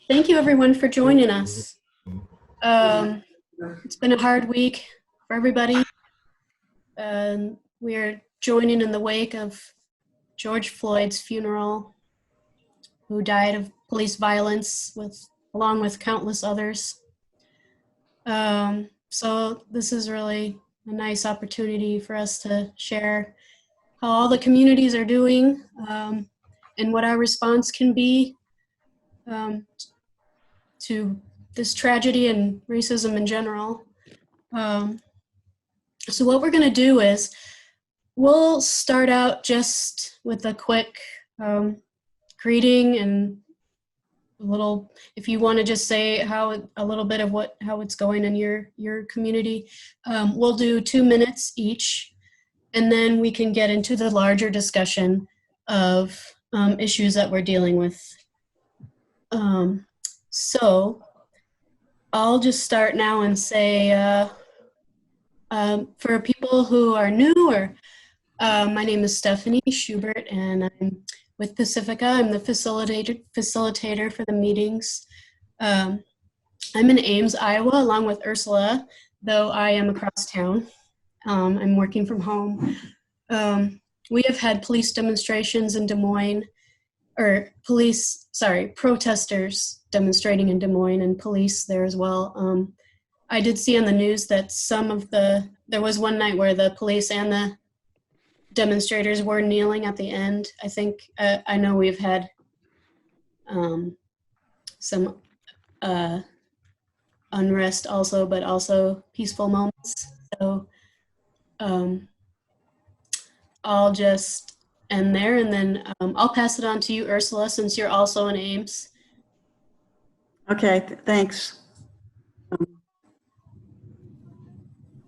Thank you everyone for joining us. It's been a hard week for everybody. We are joining in the wake of George Floyd's funeral, who died of police violence along with countless others. So this is really a nice opportunity for us to share how all the communities are doing and what our response can be to this tragedy and racism in general. So what we're going to do is we'll start out just with a quick greeting and a little, if you want to just say a little bit of how it's going in your community. We'll do 2 minutes each, and then we can get into the larger discussion of issues that we're dealing with. So I'll just start now and say, for people who are new, my name is Stephanie Schubert, and I'm with Pacifica. I'm the facilitator for the meetings. I'm in Ames, Iowa, along with Ursula, though I am across town. I'm working from home. We have had police demonstrations in Des Moines, protesters demonstrating in Des Moines and police there as well. I did see on the news that there was one night where the police and the demonstrators were kneeling at the end. I think, I know we've had some unrest also, but also peaceful moments. So I'll just end there, and then I'll pass it on to you, Ursula, since you're also in Ames. Okay, thanks.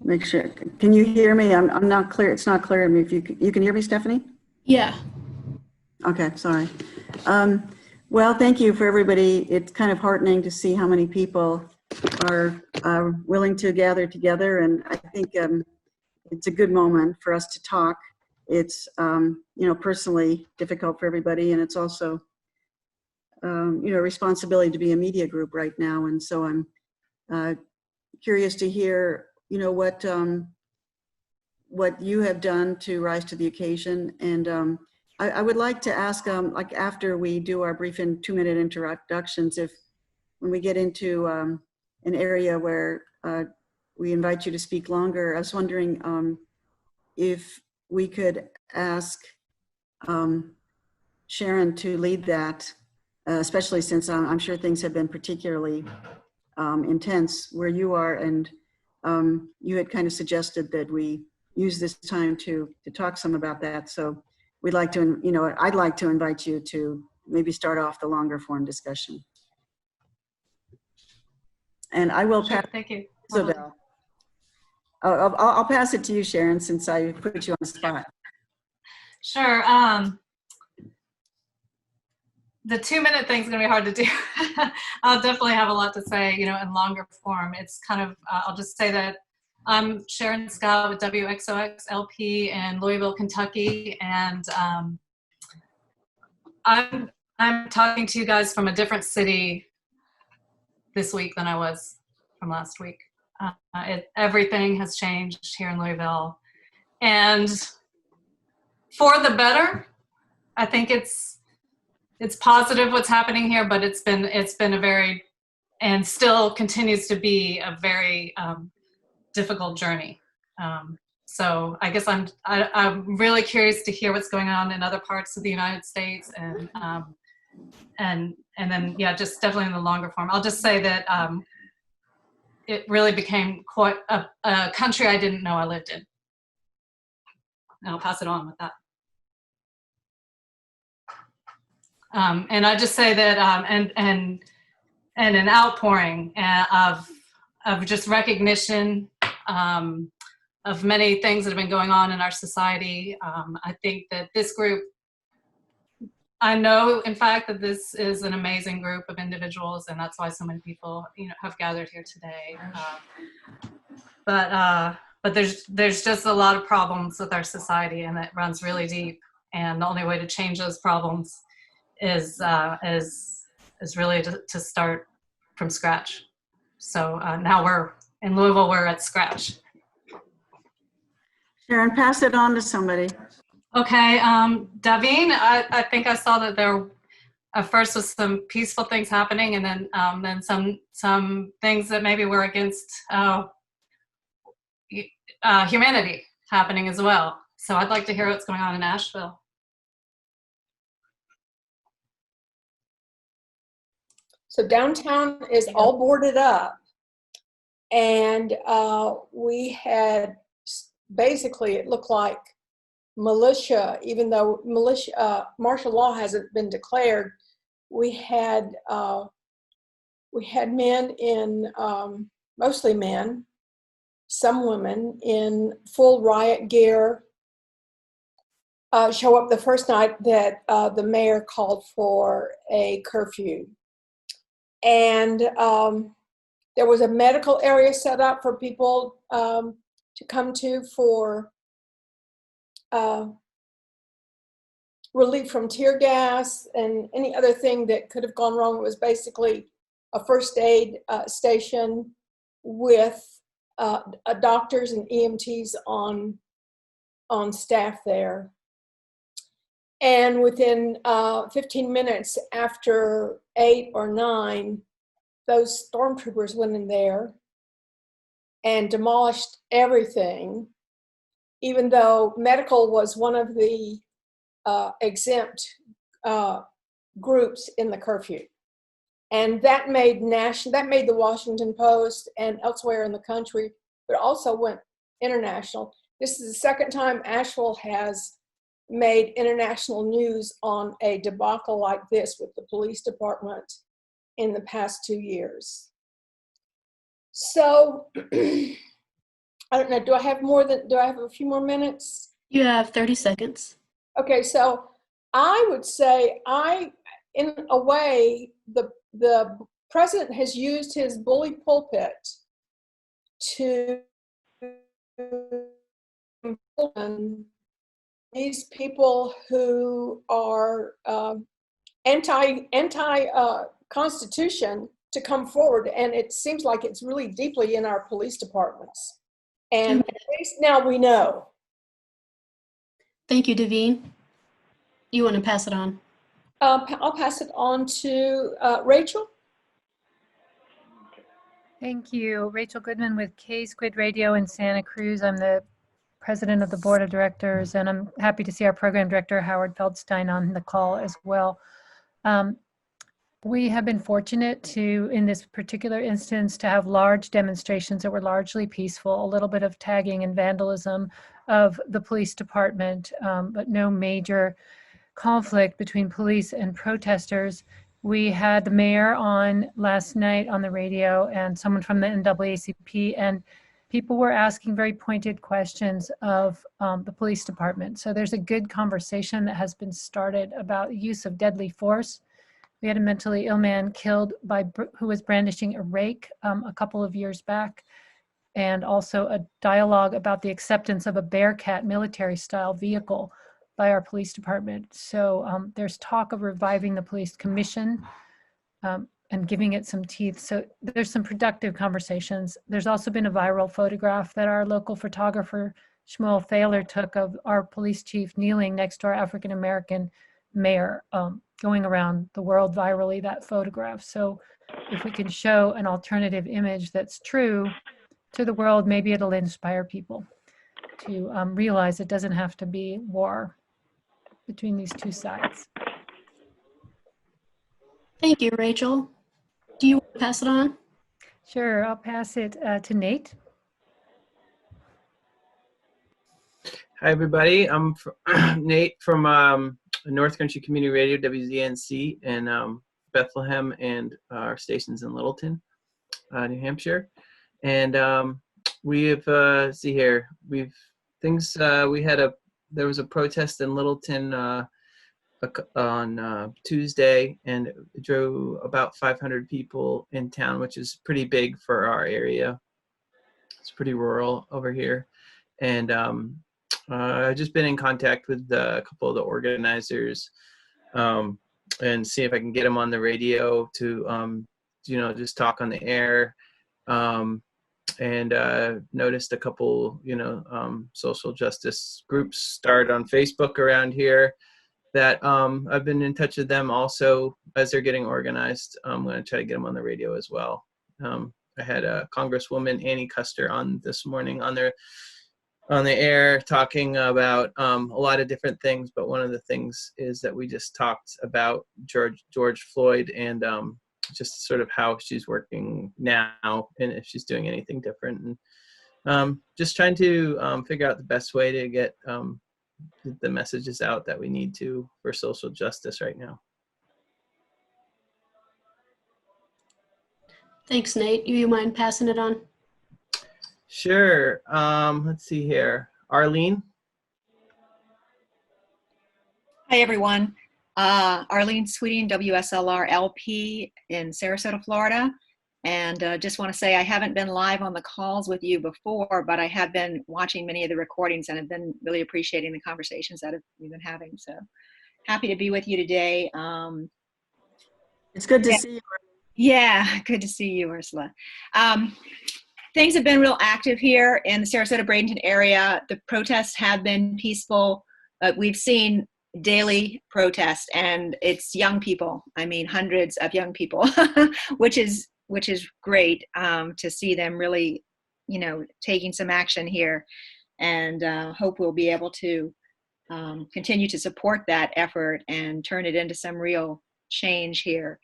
Make sure. Can you hear me? I'm not clear. It's not clear to me. If you can hear me, Stephanie? Yeah. Okay, sorry. Well, thank you for everybody. It's kind of heartening to see how many people are willing to gather together, and I think it's a good moment for us to talk. It's personally difficult for everybody, and it's also a responsibility to be a media group right now, and so I'm curious to hear what you have done to rise to the occasion. And I would like to ask, like after we do our brief 2-minute introductions, if when we get into an area where we invite you to speak longer, I was wondering if we could ask Sharon to lead that, especially since I'm sure things have been particularly intense where you are, and you had kind of suggested that we use this time to talk some about that. So we'd like to, I'd like to invite you to maybe start off the longer form discussion. And I will pass. Thank you. Isabel. I'll pass it to you, Sharon, since I put you on the spot. Sure. The 2-minute thing is going to be hard to do. I'll definitely have a lot to say, in longer form. It's kind of, I'll just say that I'm Sharon Scott with WXOX LP in Louisville, Kentucky, and I'm talking to you guys from a different city this week than I was from last week. Everything has changed here in Louisville, and for the better. I think it's positive what's happening here, but it's been a very, and still continues to be a very difficult journey. So I guess I'm really curious to hear what's going on in other parts of the United States, and then just definitely in the longer form. I'll just say that it really became quite a country I didn't know I lived in. And I'll pass it on with that. And I just say that, and an outpouring of just recognition of many things that have been going on in our society. I think that this group, I know, in fact, that this is an amazing group of individuals, and that's why so many people, have gathered here today. But there's just a lot of problems with our society, and it runs really deep. And the only way to change those problems is is really to start from scratch. So now we're in Louisville, we're at scratch. Sharon, pass it on to somebody. Okay, Davine, I think I saw that there at first was some peaceful things happening, and then some things that maybe were against humanity happening as well. So I'd like to hear what's going on in Asheville. So downtown is all boarded up, and we had basically, it looked like militia, even though martial law hasn't been declared. We had men in, mostly men, some women in full riot gear show up the first night that the mayor called for a curfew. And there was a medical area set up for people to come to for relief from tear gas and any other thing that could have gone wrong. It was basically a first aid station with doctors and EMTs on staff there. And within 15 minutes after 8 or 9, those stormtroopers went in there and demolished everything, even though medical was one of the exempt groups in the curfew. And that made the Washington Post and elsewhere in the country, but also went international. This is the second time Asheville has made international news on a debacle like this with the police department in the past 2 years. So I don't know, do I have a few more minutes? You have 30 seconds. Okay, so I would say in a way, the president has used his bully pulpit to embolden these people who are anti-constitution to come forward, and it seems like it's really deeply in our police departments. And at least now we know. Thank you, Davine. You want to pass it on? I'll pass it on to Rachel. Thank you. Rachel Goodman with K-Squid Radio in Santa Cruz. I'm the president of the board of directors, and I'm happy to see our program director, Howard Feldstein, on the call as well. We have been fortunate to, in this particular instance, to have large demonstrations that were largely peaceful, a little bit of tagging and vandalism of the police department, but no major conflict between police and protesters. We had the mayor on last night on the radio and someone from the NAACP, and people were asking very pointed questions of the police department. So there's a good conversation that has been started about use of deadly force. We had a mentally ill man killed who was brandishing a rake a couple of years back, and also a dialogue about the acceptance of a Bearcat military-style vehicle by our police department. So there's talk of reviving the police commission and giving it some teeth. So there's some productive conversations. There's also been a viral photograph that our local photographer, Shmuel Thaler, took of our police chief kneeling next to our African-American mayor, going around the world virally, that photograph. So if we can show an alternative image that's true to the world, maybe it'll inspire people to realize it doesn't have to be war between these two sides. Thank you, Rachel. Do you want to pass it on? Sure, I'll pass it to Nate. Hi, everybody. I'm Nate from North Country Community Radio, WZNC, in Bethlehem, and our stations in Littleton, New Hampshire. And we have, see here, there was a protest in Littleton on Tuesday, and it drew about 500 people in town, which is pretty big for our area. It's pretty rural over here. And I've just been in contact with a couple of the organizers. and see if I can get him on the radio to, just talk on the air. And noticed a couple, social justice groups start on Facebook around here that I've been in touch with them also as they're getting organized. I'm going to try to get them on the radio as well. I had Congresswoman Annie Custer on this morning on the air talking about a lot of different things, but one of the things is that we just talked about George Floyd and just sort of how she's working now and if she's doing anything different, and just trying to figure out the best way to get the messages out that we need to for social justice right now. Thanks, Nate. You mind passing it on? Sure. Let's see here. Arlene? Hi, everyone. Arlene Sweeting, WSLR LP in Sarasota, Florida. And just want to say I haven't been live on the calls with you before, but I have been watching many of the recordings and have been really appreciating the conversations that we've been having. So happy to be with you today. It's good to see you. Yeah, good to see you, Ursula. Things have been real active here in the Sarasota-Bradenton area. The protests have been peaceful. We've seen daily protests, and it's young people. I mean, hundreds of young people, which is great to see them really, taking some action here, and hope we'll be able to continue to support that effort and turn it into some real change here.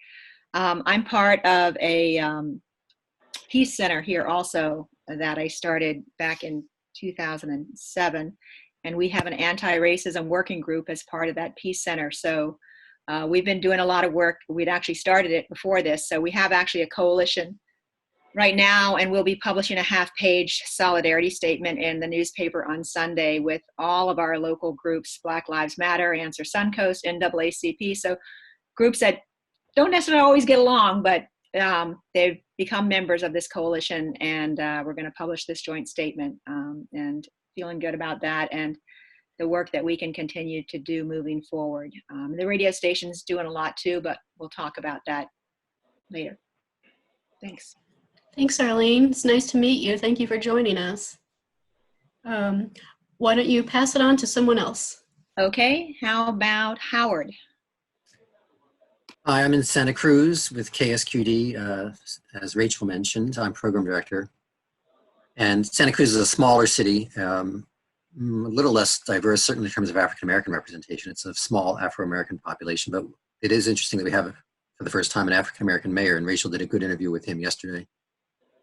I'm part of a Peace Center here also that I started back in 2007. And we have an anti-racism working group as part of that Peace Center. So we've been doing a lot of work. We'd actually started it before this. So we have actually a coalition right now, and we'll be publishing a half-page solidarity statement in the newspaper on Sunday with all of our local groups, Black Lives Matter, Answer Suncoast, NAACP. So groups that don't necessarily always get along, but they've become members of this coalition, and we're going to publish this joint statement, and feeling good about that and the work that we can continue to do moving forward. The radio station's doing a lot too, but we'll talk about that later. Thanks. Thanks, Arlene. It's nice to meet you. Thank you for joining us. Why don't you pass it on to someone else? Okay, how about Howard? Hi, I'm in Santa Cruz with KSQD. As Rachel mentioned, I'm program director. And Santa Cruz is a smaller city, a little less diverse, certainly in terms of African-American representation. It's a small Afro-American population, but it is interesting that we have, for the first time, an African-American mayor, and Rachel did a good interview with him yesterday.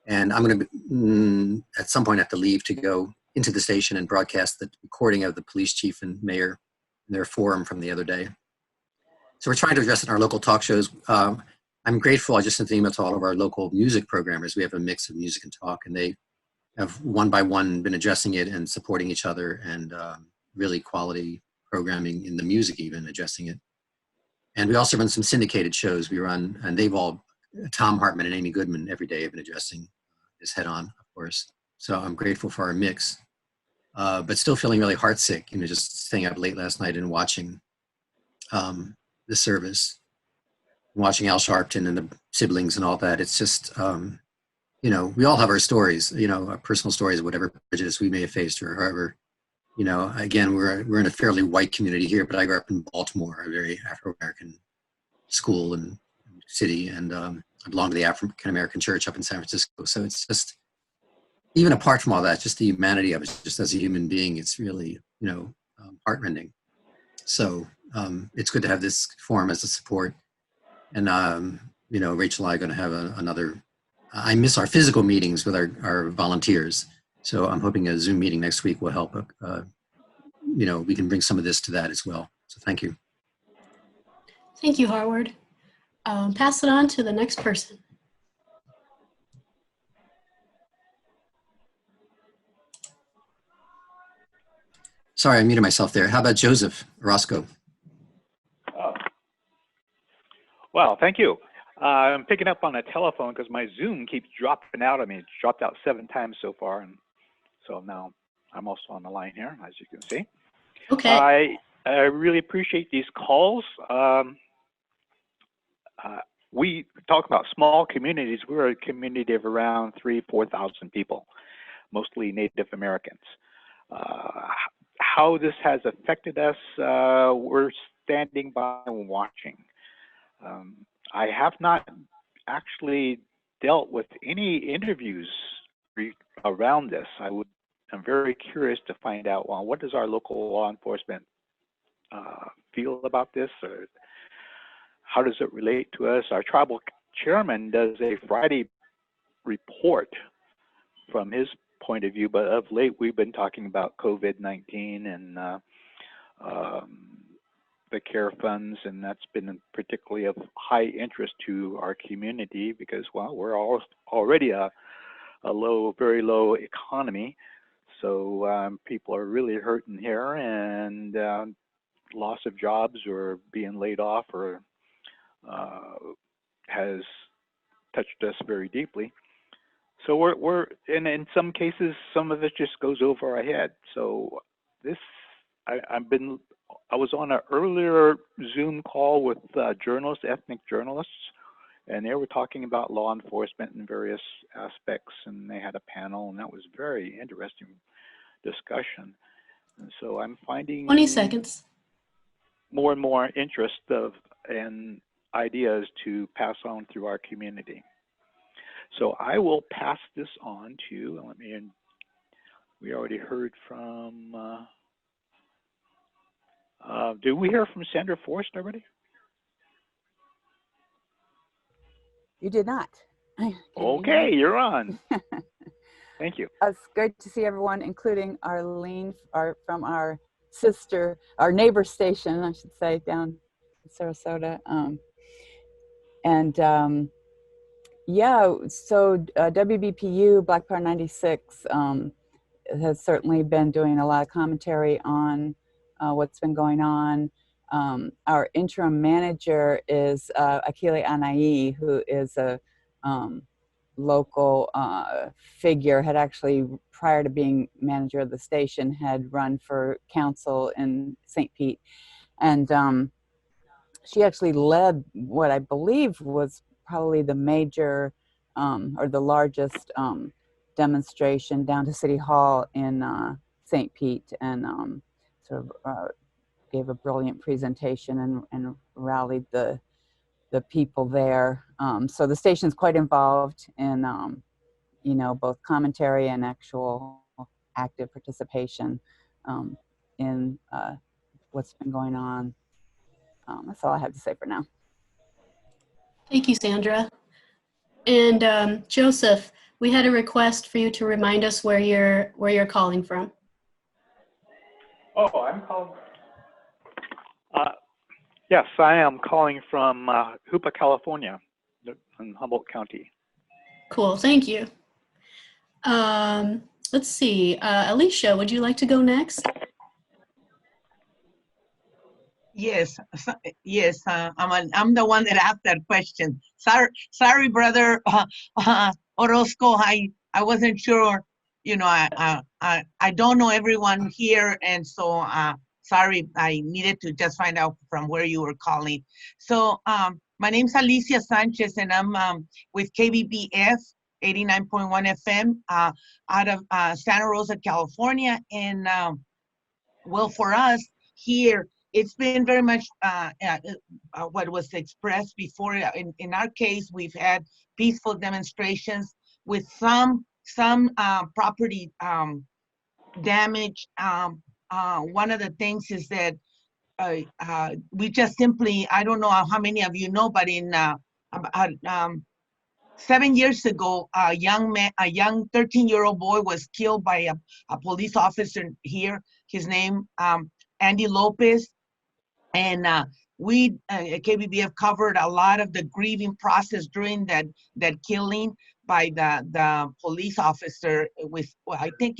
And I'm going to, at some point, have to leave to go into the station and broadcast the recording of the police chief and mayor in their forum from the other day. So we're trying to address it in our local talk shows. I'm grateful. I just sent an email to all of our local music programmers. We have a mix of music and talk, and they have one by one been addressing it and supporting each other, and really quality programming in the music, even addressing it. And we also run some syndicated shows we run, and they've all, Tom Hartman and Amy Goodman every day have been addressing this head on, of course. So I'm grateful for our mix, but still feeling really heartsick, just staying up late last night and watching the service, watching Al Sharpton and the siblings and all that. It's just, we all have our stories, our personal stories, whatever prejudice we may have faced or however, again, we're in a fairly white community here, but I grew up in Baltimore, a very Afro-American school and city, and I belong to the African-American church up in San Francisco. So it's just, even apart from all that, just the humanity of it, just as a human being, it's really, heartrending. So it's good to have this forum as a support. And, Rachel and I are going to have another, I miss our physical meetings with our volunteers. So I'm hoping a Zoom meeting next week will help. We can bring some of this to that as well. So thank you. Thank you, Howard. Pass it on to the next person. Sorry, I muted myself there. How about Joseph Orozco? Well, thank you. I'm picking up on the telephone because my Zoom keeps dropping out. I mean, it's dropped out 7 times so far, and so now I'm also on the line here, as you can see. Okay. I really appreciate these calls. we talk about small communities. We're a community of around 3,000-4,000 people, mostly Native Americans. How this has affected us, we're standing by and watching. I have not actually dealt with any interviews around this. I'm very curious to find out, well, what does our local law enforcement feel about this, or how does it relate to us? Our tribal chairman does a Friday report from his point of view, but of late we've been talking about COVID-19 and the care funds, and that's been particularly of high interest to our community because, well, we're already a very low economy, so people are really hurting here, and loss of jobs or being laid off or has touched us very deeply. So we're and in some cases, some of it just goes over our head. So this, I was on an earlier Zoom call with journalists, ethnic journalists, and they were talking about law enforcement in various aspects, and they had a panel, and that was very interesting discussion. And so I'm finding 20 seconds. More and more interest and ideas to pass on through our community. So I will pass this on to, we already heard from, did we hear from Sandra Forrest already? You did not. Okay, you're on. Thank you. It's great to see everyone, including Arlene, from our neighbor station, I should say, down in Sarasota. Yeah, so WBPU, Black Power 96, has certainly been doing a lot of commentary on what's been going on. Our interim manager is Akili Anai, who is a local figure, had actually, prior to being manager of the station, had run for council in St. Pete. And she actually led what I believe was probably the major or the largest demonstration down to City Hall in St. Pete, and sort of gave a brilliant presentation and rallied the people there. So the station's quite involved in both commentary and actual active participation in what's been going on. That's all I have to say for now. Thank you, Sandra. And Joseph, we had a request for you to remind us where you're calling from. Oh, I'm calling. Yes, I am calling from Hoopa, California, in Humboldt County. Cool, thank you. Let's see, Alicia, would you like to go next? Yes, I'm the one that asked that question. Sorry, brother Orozco. I wasn't sure. I don't know everyone here, and so sorry. I needed to just find out from where you were calling. So my name's Alicia Sanchez, and I'm with KBBF 89.1 FM out of Santa Rosa, California, and well, for us here, it's been very much what was expressed before. In our case, we've had peaceful demonstrations with some property damage. One of the things is that we just simply, I don't know how many of you know, but in 7 years ago, a young 13-year-old boy was killed by a police officer here. His name, Andy Lopez. And we at KBBF covered a lot of the grieving process during that killing by the police officer with, well, I think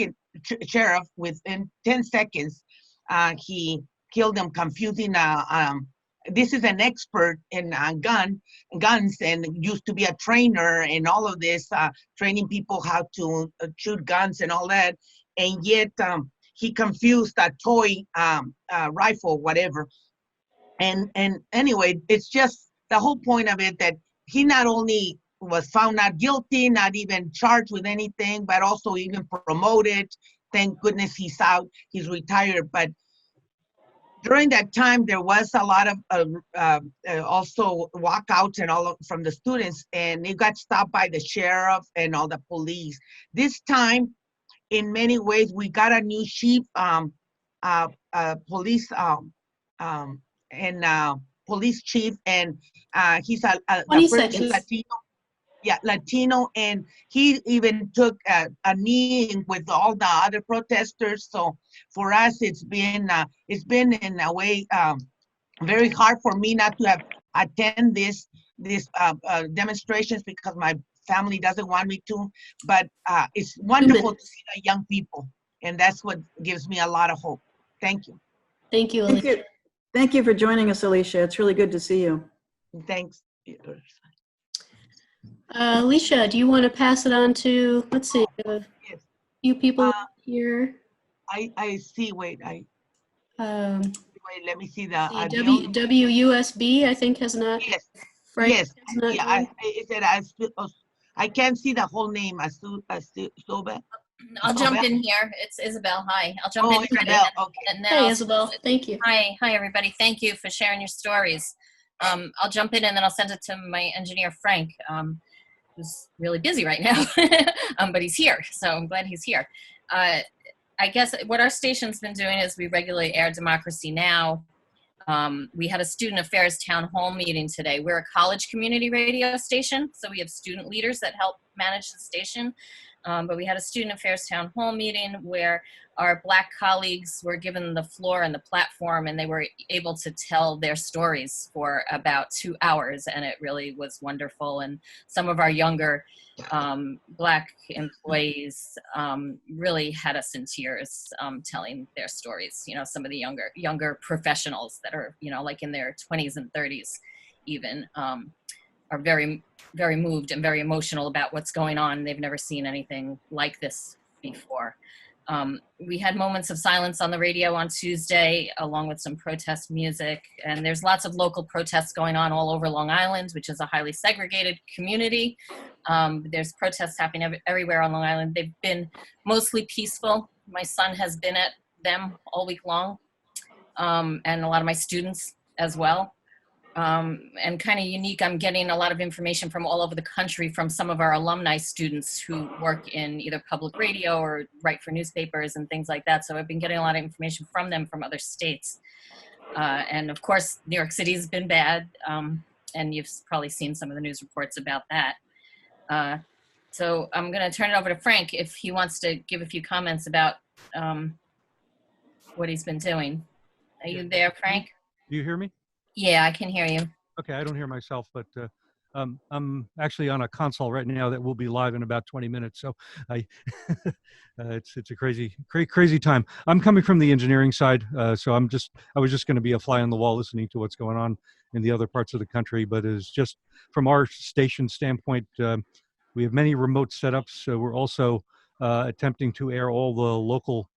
sheriff, within 10 seconds, he killed him, confusing. This is an expert in guns and used to be a trainer and all of this, training people how to shoot guns and all that. And yet he confused a toy rifle, whatever. And anyway, it's just the whole point of it, that he not only was found not guilty, not even charged with anything, but also even promoted. Thank goodness he's out, he's retired. But during that time, there was a lot of also walkouts and all from the students, and it got stopped by the sheriff and all the police. This time, in many ways, we got a new chief, police police chief, and he's the 20 first seconds. Latino, and he even took a knee with all the other protesters. So for us, it's been in a way very hard for me not to have attend this demonstrations because my family doesn't want me to. But it's wonderful to see the young people, and that's what gives me a lot of hope. Thank you. Thank you, Alicia. Thank you for joining us, Alicia. It's really good to see you. Thanks. Alicia, do you want to pass it on to, let's see, a few people here. I see, wait, Wait, let me see the WUSB, I think, has not. Yes. Frank Yes. has not Yeah, joined. I can't see the whole name. I'll jump in here. It's Isabel. Hi. I'll jump in. Isabel. Okay. And then Hey, Isabel. Thank you. Hi, everybody. Thank you for sharing your stories. I'll jump in and then I'll send it to my engineer, Frank, who's really busy right now, but he's here. So I'm glad he's here. I guess what our station's been doing is we regularly air Democracy Now! We had a student affairs town hall meeting today. We're a college community radio station, so we have student leaders that help manage the station. But we had a student affairs town hall meeting where our Black colleagues were given the floor and the platform, and they were able to tell their stories for about 2 hours, and it really was wonderful. And some of our younger Black employees really had us in tears telling their stories. You know, some of the younger professionals that are, you know, like in their 20s and 30s even, are very, very moved and very emotional about what's going on. They've never seen anything like this before. We had moments of silence on the radio on Tuesday, along with some protest music. And there's lots of local protests going on all over Long Island, which is a highly segregated community. There's protests happening everywhere on Long Island. They've been mostly peaceful. My son has been at them all week long, and a lot of my students as well. And kind of unique, I'm getting a lot of information from all over the country from some of our alumni students who work in either public radio or write for newspapers and things like that. So I've been getting a lot of information from them from other states. And of course, New York City has been bad. And you've probably seen some of the news reports about that. So I'm going to turn it over to Frank if he wants to give a few comments about what he's been doing. Are you there, Frank? Do you hear me? Yeah, I can hear you. Okay, I don't hear myself, but I'm actually on a console right now that will be live in about 20 minutes. So it's a crazy time. I'm coming from the engineering side, so I was just going to be a fly on the wall listening to what's going on in the other parts of the country. But it's just from our station standpoint, we have many remote setups. So we're also attempting to air all the local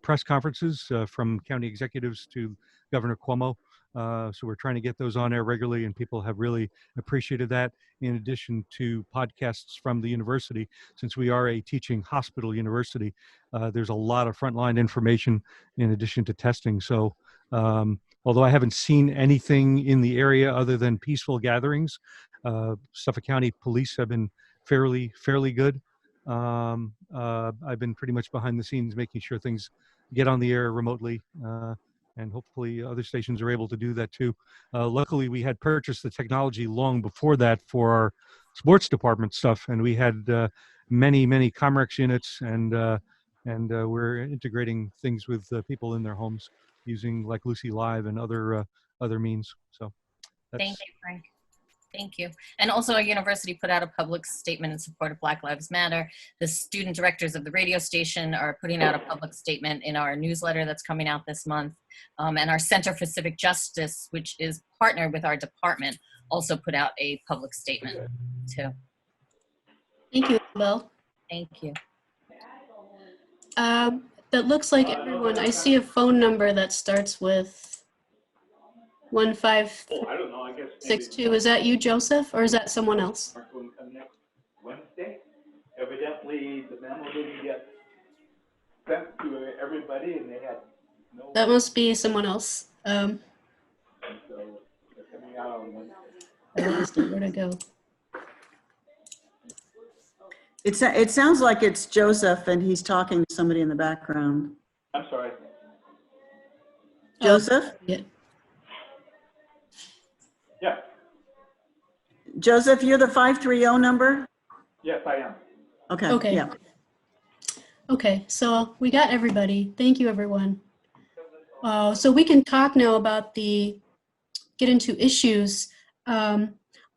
press conferences from county executives to Governor Cuomo. So we're trying to get those on air regularly, and people have really appreciated that, in addition to podcasts from the university. Since we are a teaching hospital university, there's a lot of frontline information in addition to testing. So although I haven't seen anything in the area other than peaceful gatherings, Suffolk County Police have been fairly good. I've been pretty much behind the scenes making sure things get on the air remotely. And hopefully other stations are able to do that too. Luckily, we had purchased the technology long before that for our sports department stuff, and we had many Comrex units, and we're integrating things with people in their homes using like Lucy Live and other means. So that's. Thank you, Frank. Thank you. And also our university put out a public statement in support of Black Lives Matter. The student directors of the radio station are putting out a public statement in our newsletter that's coming out this month. And our Center for Civic Justice, which is partnered with our department, also put out a public statement too. Thank you, Isabel. Thank you. That looks like everyone. I see a phone number that starts with 153. Oh, I don't know. I guess 6-2. Is that you, Joseph, or is that someone else? Next Wednesday. Evidently, the memo didn't get sent to everybody, and they had no. That must be someone else. So they're coming out on Wednesday. I lost it. Where'd it go? It sounds like it's Joseph and he's talking to somebody in the background. I'm sorry. Joseph? Yeah. Yeah. Joseph, you're the 530 number? Yes, I am. Okay. Okay. Yeah. Okay, so we got everybody. Thank you, everyone. So we can talk now about get into issues. I'll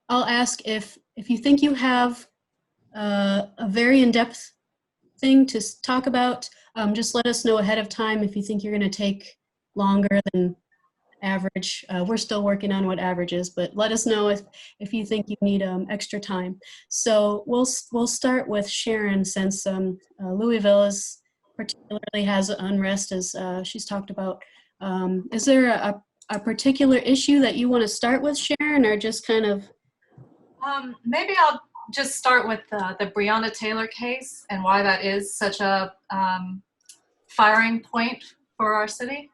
ask if you think you have a very in-depth thing to talk about, just let us know ahead of time if you think you're going to take longer than average. We're still working on what average is, but let us know if you think you need extra time. So we'll start with Sharon, since Louisville is particularly has unrest, as she's talked about. Is there a particular issue that you want to start with, Sharon, or just kind of? Maybe I'll just start with the Breonna Taylor case and why that is such a firing point for our city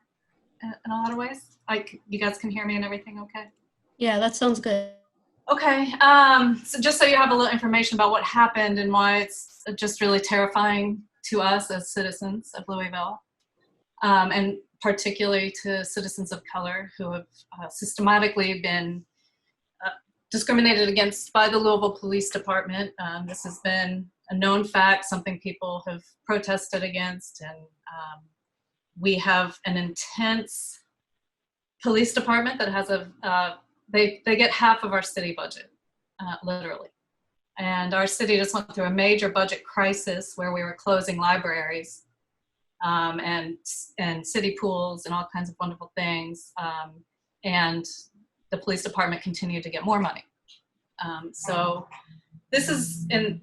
in a lot of ways. Like, you guys can hear me and everything okay? Yeah, that sounds good. Okay, so just so you have a little information about what happened and why it's just really terrifying to us as citizens of Louisville, and particularly to citizens of color who have systematically been discriminated against by the Louisville Police Department. This has been a known fact, something people have protested against, and we have an intense police department that has they get half of our city budget, literally. And our city just went through a major budget crisis where we were closing libraries and city pools and all kinds of wonderful things. And the police department continued to get more money. So this has been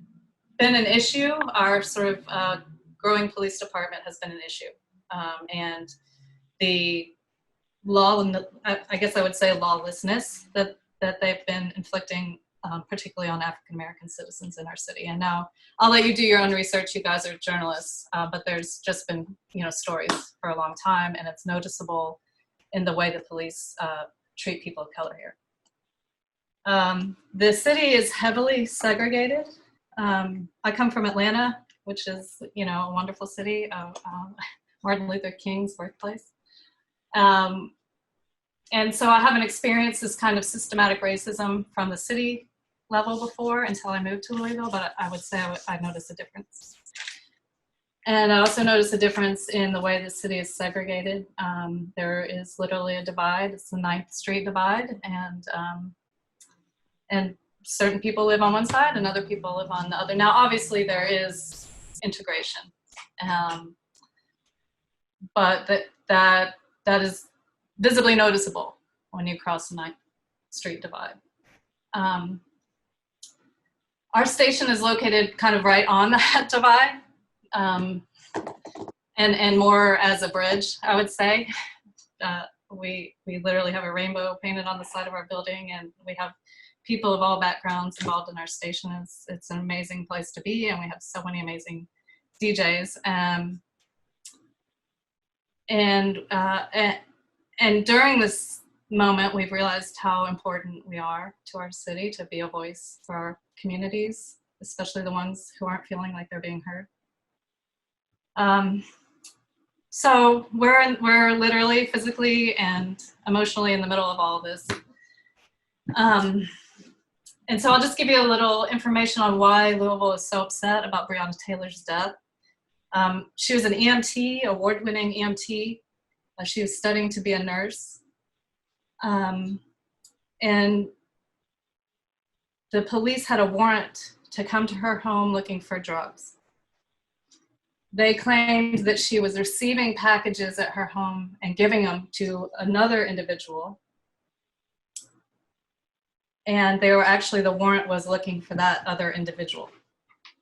an issue. Our sort of growing police department has been an issue. And the law, and I guess I would say lawlessness that they've been inflicting, particularly on African-American citizens in our city. And now I'll let you do your own research. You guys are journalists, but there's just been, stories for a long time, and it's noticeable in the way the police treat people of color here. The city is heavily segregated. I come from Atlanta, which is, a wonderful city, Martin Luther King's birthplace. And so I haven't experienced this kind of systematic racism from the city level before until I moved to Louisville, but I would say I noticed a difference. And I also noticed a difference in the way the city is segregated. There is literally a divide. It's the 9th Street divide, and certain people live on one side and other people live on the other. Now, obviously, there is integration, but that is visibly noticeable when you cross the 9th Street divide. Our station is located kind of right on that divide, and more as a bridge, I would say. We literally have a rainbow painted on the side of our building, and we have people of all backgrounds involved in our station. It's an amazing place to be, and we have so many amazing DJs. And during this moment, we've realized how important we are to our city to be a voice for our communities, especially the ones who aren't feeling like they're being heard. So we're literally, physically, and emotionally in the middle of all this. And so I'll just give you a little information on why Louisville is so upset about Breonna Taylor's death. She was an EMT, award-winning EMT. She was studying to be a nurse. And the police had a warrant to come to her home looking for drugs. They claimed that she was receiving packages at her home and giving them to another individual. And they were actually, the warrant was looking for that other individual,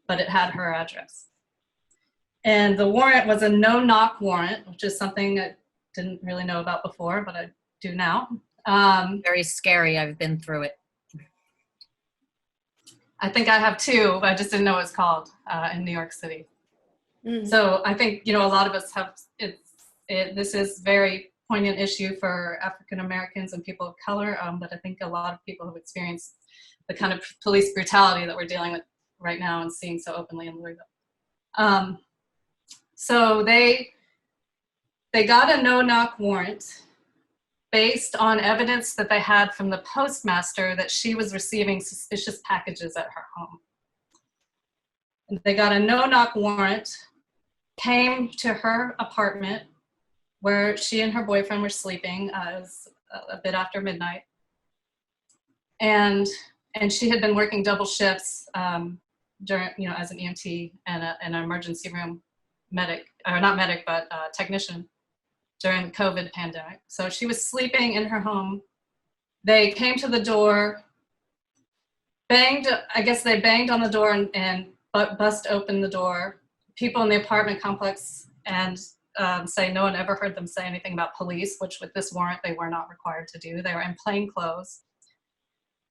but it had her address. And the warrant was a no-knock warrant, which is something I didn't really know about before, but I do now. Very scary. I've been through it. I think I have too, but I just didn't know what it's called in New York City. So I think, a lot of us have, this is very poignant issue for African Americans and people of color, but I think a lot of people have experienced the kind of police brutality that we're dealing with right now and seeing so openly in Louisville. So they got a no-knock warrant based on evidence that they had from the postmaster that she was receiving suspicious packages at her home. They got a no-knock warrant, came to her apartment where she and her boyfriend were sleeping. It was a bit after midnight. And she had been working double shifts during, as an EMT and an emergency room medic, or not medic, but technician during the COVID pandemic. So she was sleeping in her home. They came to the door, banged, I guess they banged on the door and bust open the door. People in the apartment complex and say no one ever heard them say anything about police, which with this warrant they were not required to do. They were in plain clothes,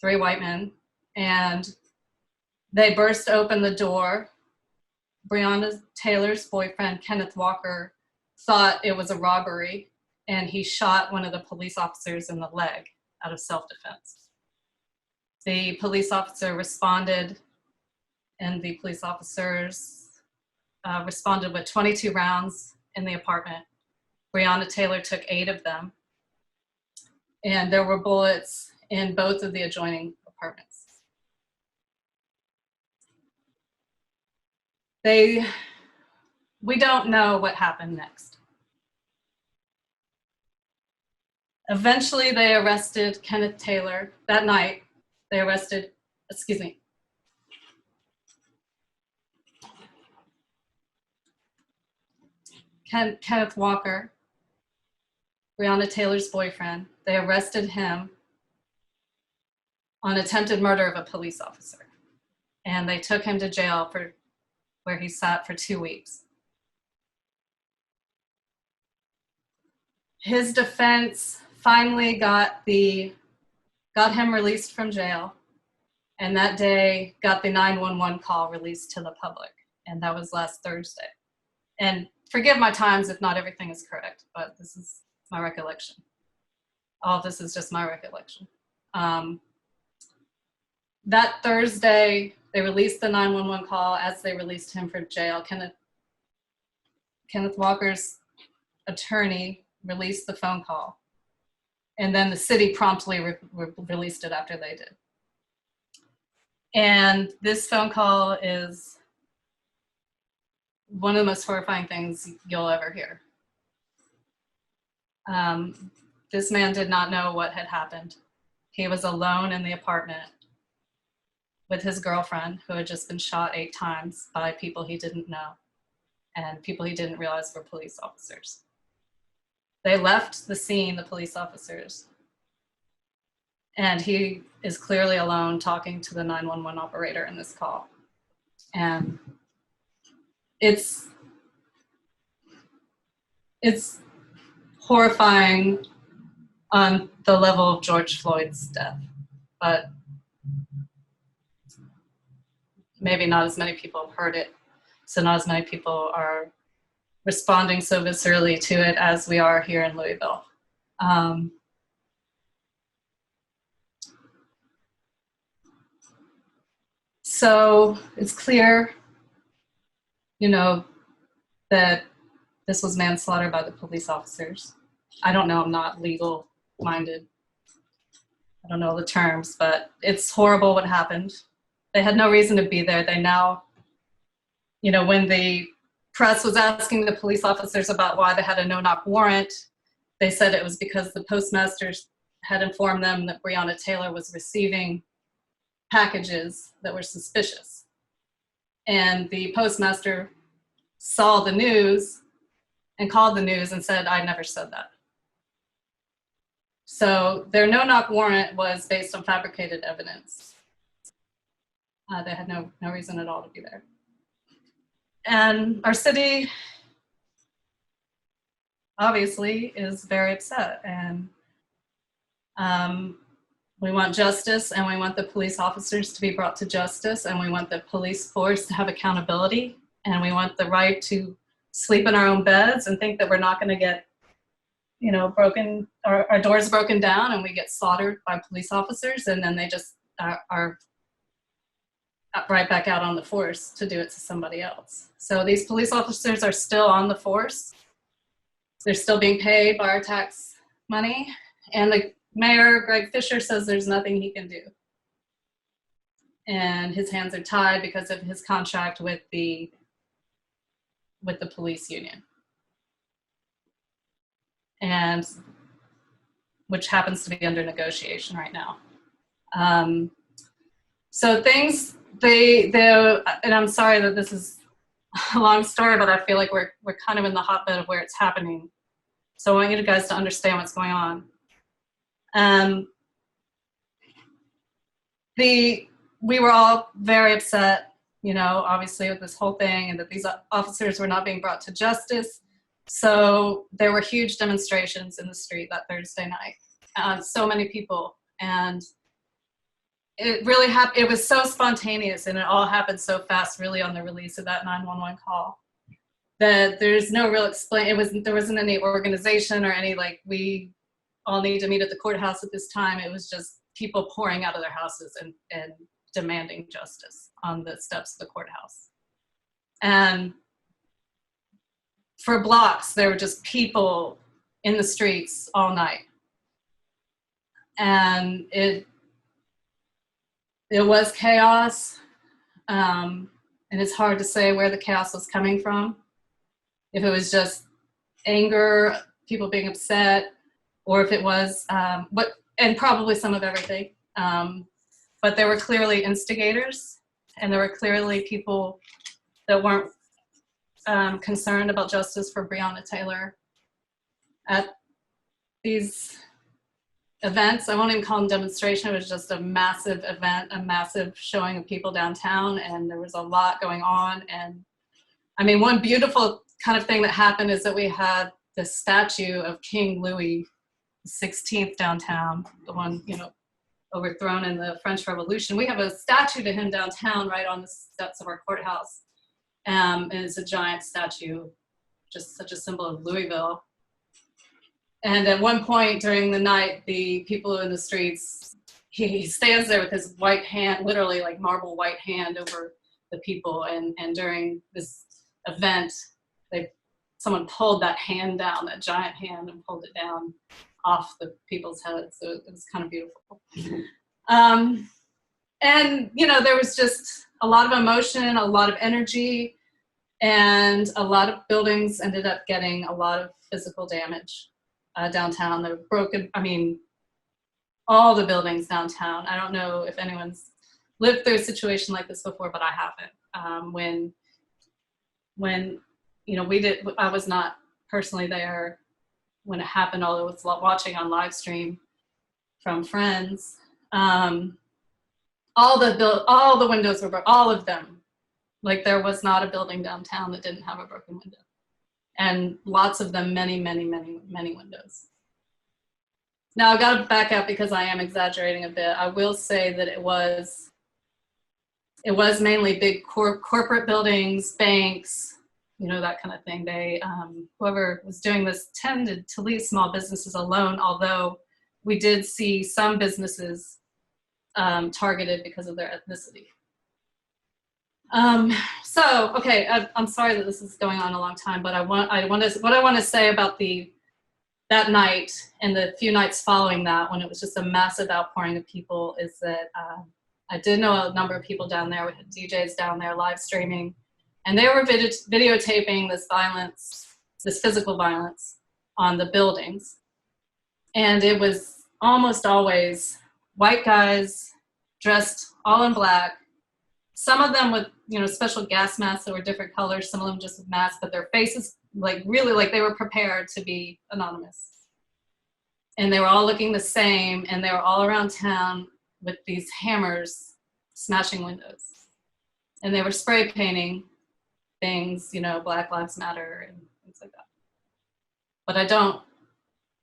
3 white men, and they burst open the door. Breonna Taylor's boyfriend, Kenneth Walker, thought it was a robbery, and he shot one of the police officers in the leg out of self-defense. The police officer responded, and the police officers responded with 22 rounds in the apartment. Breonna Taylor took 8 of them, and there were bullets in both of the adjoining apartments. We don't know what happened next. Eventually, they arrested Kenneth Taylor. That night, they arrested, Kenneth Walker, Breonna Taylor's boyfriend. They arrested him on attempted murder of a police officer. And they took him to jail where he sat for 2 weeks. His defense finally got him released from jail, and that day got the 911 call released to the public, and that was last Thursday. And forgive my times if not everything is correct, but this is my recollection. All of this is just my recollection. That Thursday, they released the 911 call as they released him from jail. Kenneth Walker's attorney released the phone call, and then the city promptly released it after they did. And this phone call is one of the most horrifying things you'll ever hear. This man did not know what had happened. He was alone in the apartment with his girlfriend, who had just been shot 8 times by people he didn't know and people he didn't realize were police officers. They left the scene, the police officers, and he is clearly alone talking to the 911 operator in this call. And it's horrifying on the level of George Floyd's death, but maybe not as many people have heard it, so not as many people are responding so viscerally to it as we are here in Louisville. So it's clear, that this was manslaughter by the police officers. I don't know, I'm not legal minded. I don't know the terms, but it's horrible what happened. They had no reason to be there. They now, when the press was asking the police officers about why they had a no-knock warrant, they said it was because the postmasters had informed them that Breonna Taylor was receiving packages that were suspicious. And the postmaster saw the news and called the news and said, I never said that. So their no-knock warrant was based on fabricated evidence. They had no reason at all to be there. And our city obviously is very upset. And We want justice, and we want the police officers to be brought to justice, and we want the police force to have accountability, and we want the right to sleep in our own beds and think that we're not going to get, you know, our doors broken down and we get slaughtered by police officers, and then they just are right back out on the force to do it to somebody else. So these police officers are still on the force. They're still being paid by our tax money, and the Mayor, Greg Fisher, says there's nothing he can do. And his hands are tied because of his contract with the police union. And which happens to be under negotiation right now. So things, and I'm sorry that this is a long story, but I feel like we're kind of in the hotbed of where it's happening. So I want you guys to understand what's going on. We were all very upset, you know, obviously with this whole thing, and that these officers were not being brought to justice. So there were huge demonstrations in the street that Thursday night. So many people, and it really happened. It was so spontaneous, and it all happened so fast, really, on the release of that 911 call, that there's no real there wasn't any organization or any, like, we all need to meet at the courthouse at this time. It was just people pouring out of their houses and demanding justice on the steps of the courthouse. And for blocks, there were just people in the streets all night. And it was chaos. And it's hard to say where the chaos was coming from. If it was just anger, people being upset, or if it was, and probably some of everything. But there were clearly instigators, and there were clearly people that weren't concerned about justice for Breonna Taylor at these events. I won't even call them demonstration. It was just a massive event, a massive showing of people downtown, and there was a lot going on. And I mean, one beautiful kind of thing that happened is that we had the statue of King Louis XVI downtown, the one, you know, overthrown in the French Revolution. We have a statue to him downtown right on the steps of our courthouse. And it's a giant statue, just such a symbol of Louisville. And at one point during the night, the people in the streets, he stands there with his white hand, literally like marble white hand over the people. And during this event, someone pulled that hand down, that giant hand, and pulled it down off the people's heads. So it was kind of beautiful. And, you know, there was just a lot of emotion, a lot of energy, and a lot of buildings ended up getting a lot of physical damage downtown. They were broken. I mean, all the buildings downtown. I don't know if anyone's lived through a situation like this before, but I haven't. When you know, I was not personally there when it happened, although I was watching on live stream from friends. All the windows were broken, all of them. Like, there was not a building downtown that didn't have a broken window. And lots of them, many, many, many, many windows. Now, I've got to back up because I am exaggerating a bit. I will say that it was mainly big corporate buildings, banks, you know, that kind of thing. They, whoever was doing this tended to leave small businesses alone, although we did see some businesses targeted because of their ethnicity. So, okay, I'm sorry that this is going on a long time, but what I want to say about that night and the few nights following that, when it was just a massive outpouring of people, is that I did know a number of people down there. We had DJs down there live streaming, and they were videotaping this violence, this physical violence on the buildings. And it was almost always white guys dressed all in black, some of them with, you know, special gas masks that were different colors, some of them just with masks, but their faces, like, really, like they were prepared to be anonymous. And they were all looking the same, and they were all around town with these hammers smashing windows. And they were spray painting things, you know, Black Lives Matter and things like that. But I don't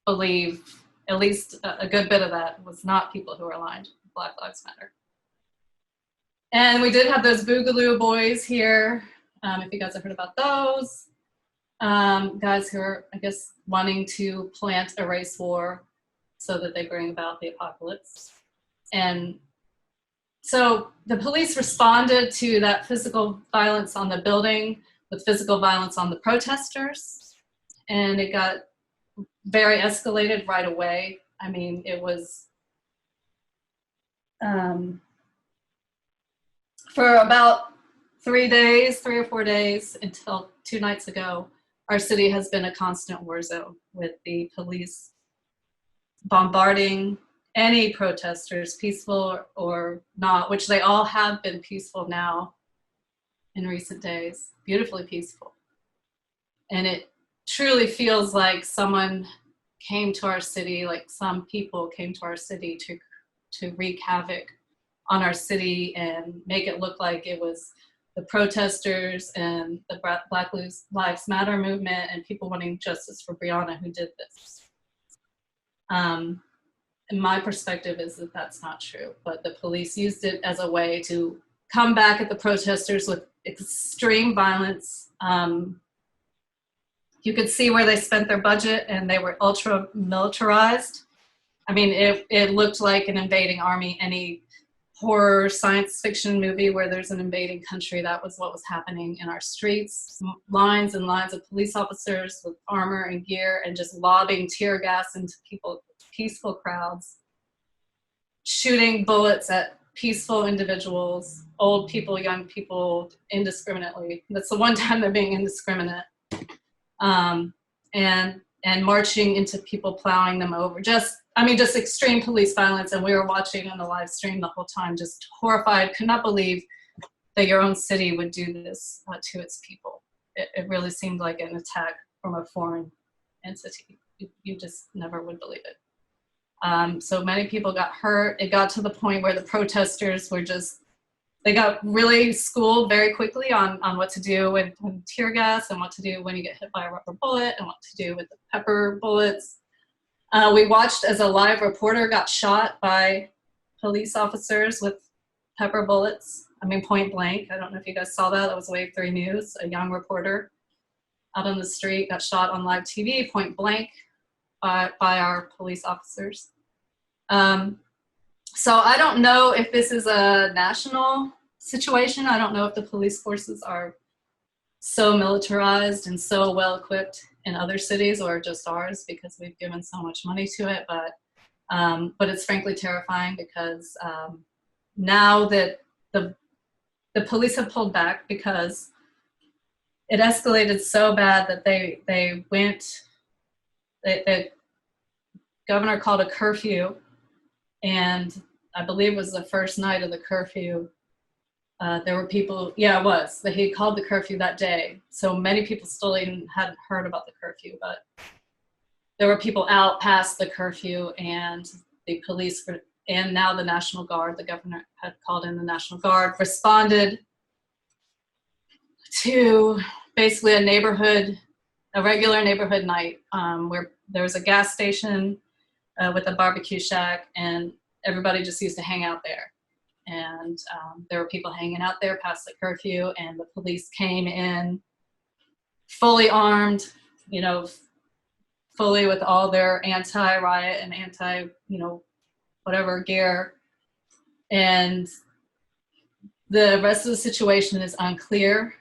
believe at least a good bit of that was not people who were aligned with Black Lives Matter. And we did have those Boogaloo boys here, if you guys have heard about those. Guys who are, I guess, wanting to plant a race war so that they bring about the apocalypse. And so the police responded to that physical violence on the building with physical violence on the protesters. And it got very escalated right away. I mean, it was for about 3 or 4 days until 2 nights ago, our city has been a constant war zone with the police bombarding any protesters, peaceful or not, which they all have been peaceful now in recent days, beautifully peaceful. And it truly feels like someone came to our city, like some people came to our city to wreak havoc on our city and make it look like it was the protesters and the Black Lives Matter movement and people wanting justice for Brianna who did this. And my perspective is that that's not true, but the police used it as a way to come back at the protesters with extreme violence. You could see where they spent their budget and they were ultra militarized. I mean, it looked like an invading army, any horror science fiction movie where there's an invading country. That was what was happening in our streets. Lines and lines of police officers with armor and gear and just lobbing tear gas into peaceful crowds, shooting bullets at peaceful individuals, old people, young people, indiscriminately. That's the one time they're being indiscriminate. And marching into people, plowing them over. Just extreme police violence. And we were watching on the live stream the whole time, just horrified, could not believe that your own city would do this to its people. It really seemed like an attack from a foreign entity. You just never would believe it. So many people got hurt. It got to the point where the protesters were they got really schooled very quickly on what to do with tear gas and what to do when you get hit by a rubber bullet and what to do with the pepper bullets. We watched as a live reporter got shot by police officers with pepper bullets. I mean, point blank. I don't know if you guys saw that. That was Wave 3 News. A young reporter out on the street got shot on live TV, point blank, by our police officers. So I don't know if this is a national situation. I don't know if the police forces are so militarized and so well equipped in other cities or just ours because we've given so much money to it. But it's frankly terrifying because now that the police have pulled back because it escalated so bad that the governor called a curfew. And I believe it was the first night of the curfew. There were people, it was, that he called the curfew that day. So many people still even hadn't heard about the curfew, but there were people out past the curfew and the police, and now the National Guard, the governor had called in the National Guard, responded to basically a regular neighborhood night where there was a gas station with a barbecue shack, and everybody just used to hang out there. And there were people hanging out there past the curfew, and the police came in fully armed, fully with all their anti-riot and anti, whatever gear. And the rest of the situation is unclear.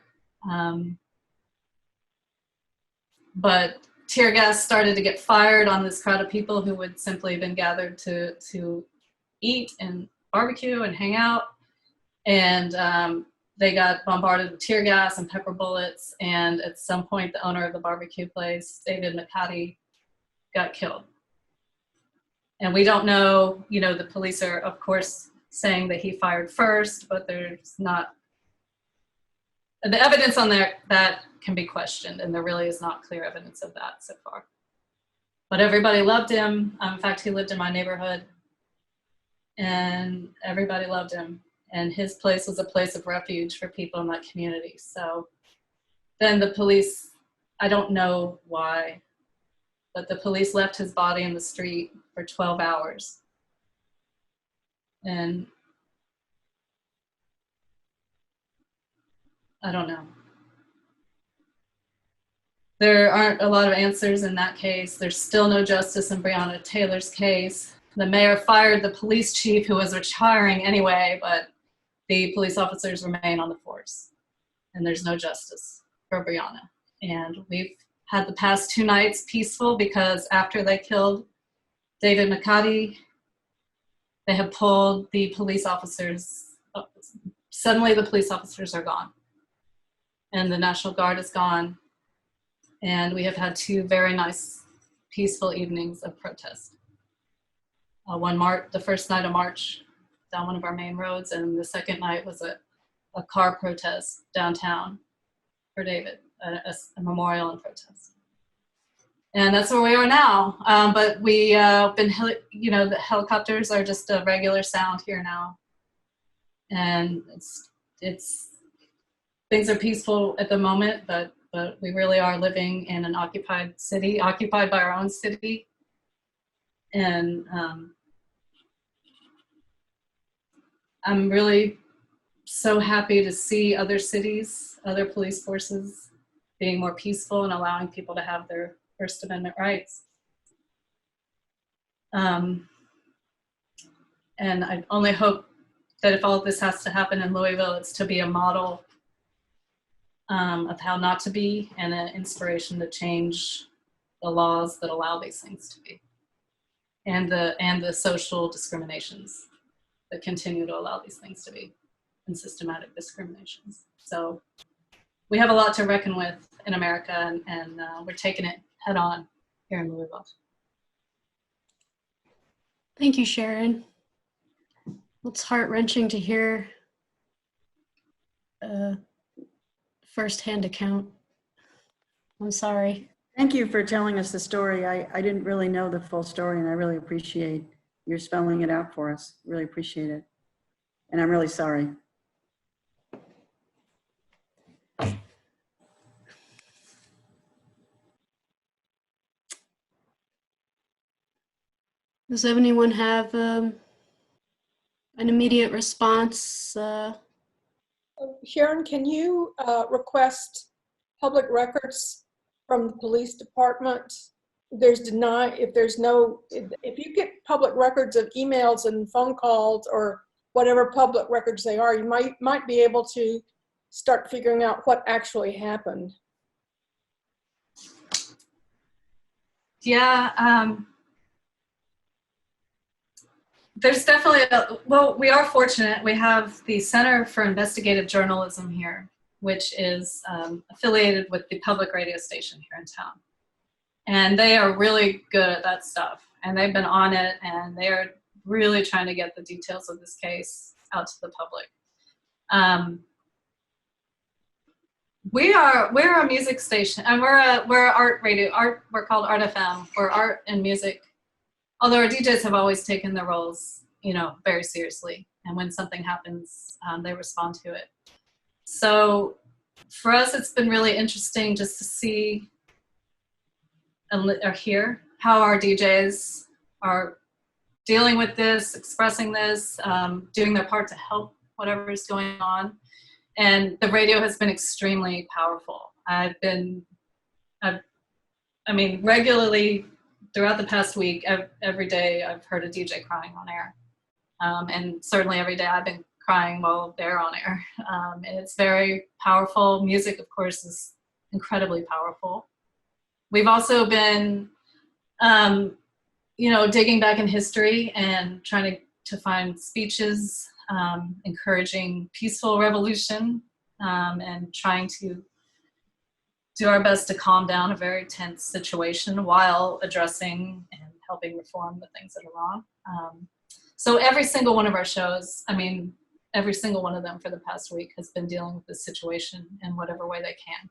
But tear gas started to get fired on this crowd of people who had simply been gathered to eat and barbecue and hang out. And they got bombarded with tear gas and pepper bullets. And at some point, the owner of the barbecue place, David McCarty, got killed. And we don't know, the police are, of course, saying that he fired first, but there's not, the evidence on that can be questioned, and there really is not clear evidence of that so far. But everybody loved him. In fact, he lived in my neighborhood, and everybody loved him. And his place was a place of refuge for people in that community. So then the police, I don't know why but the police left his body in the street for 12 hours. And I don't know. There aren't a lot of answers in that case. There's still no justice in Breonna Taylor's case. The mayor fired the police chief who was retiring anyway, but the police officers remain on the force. And there's no justice for Brianna. And we've had the past 2 nights peaceful because after they killed David McCarty, they have pulled the police officers. Suddenly the police officers are gone. And the National Guard is gone. And we have had 2 very nice, peaceful evenings of protest. The first night of March down one of our main roads, and the second night was a car protest downtown for David, a memorial and protest. And that's where we are now. But the helicopters are just a regular sound here now. And it's things are peaceful at the moment, but we really are living in an occupied city, occupied by our own city. And I'm really so happy to see other cities, other police forces being more peaceful and allowing people to have their First Amendment rights. And I only hope that if all of this has to happen in Louisville, it's to be a model of how not to be and an inspiration to change the laws that allow these things to be, and the social discriminations that continue to allow these things to be, and systematic discriminations. So we have a lot to reckon with in America, and we're taking it head on here in Louisville. Thank you, Sharon. It's heart-wrenching to hear firsthand account. I'm sorry. Thank you for telling us the story. I didn't really know the full story, and I really appreciate your spelling it out for us. Really appreciate it. And I'm really sorry. Does anyone have an immediate response? Sharon, can you request public records from the police department? If you get public records of emails and phone calls or whatever public records they are, you might be able to start figuring out what actually happened. Yeah, there's definitely we are fortunate. We have the Center for Investigative Journalism here, which is affiliated with the public radio station here in town. And they are really good at that stuff. And they've been on it, and they're really trying to get the details of this case out to the public. We're a music station, and we're art radio. We're called Art FM. We're art and music. Although our DJs have always taken their roles, very seriously. And when something happens, they respond to it. So for us, it's been really interesting just to see or hear how our DJs are dealing with this, expressing this, doing their part to help whatever is going on. And the radio has been extremely powerful. Regularly throughout the past week, every day I've heard a DJ crying on air. And certainly every day I've been crying while they're on air. And it's very powerful. Music, of course, is incredibly powerful. We've also been, digging back in history and trying to find speeches encouraging peaceful revolution and trying to do our best to calm down a very tense situation while addressing and helping reform the things that are wrong. So every single one of our shows, every single one of them for the past week has been dealing with this situation in whatever way they can.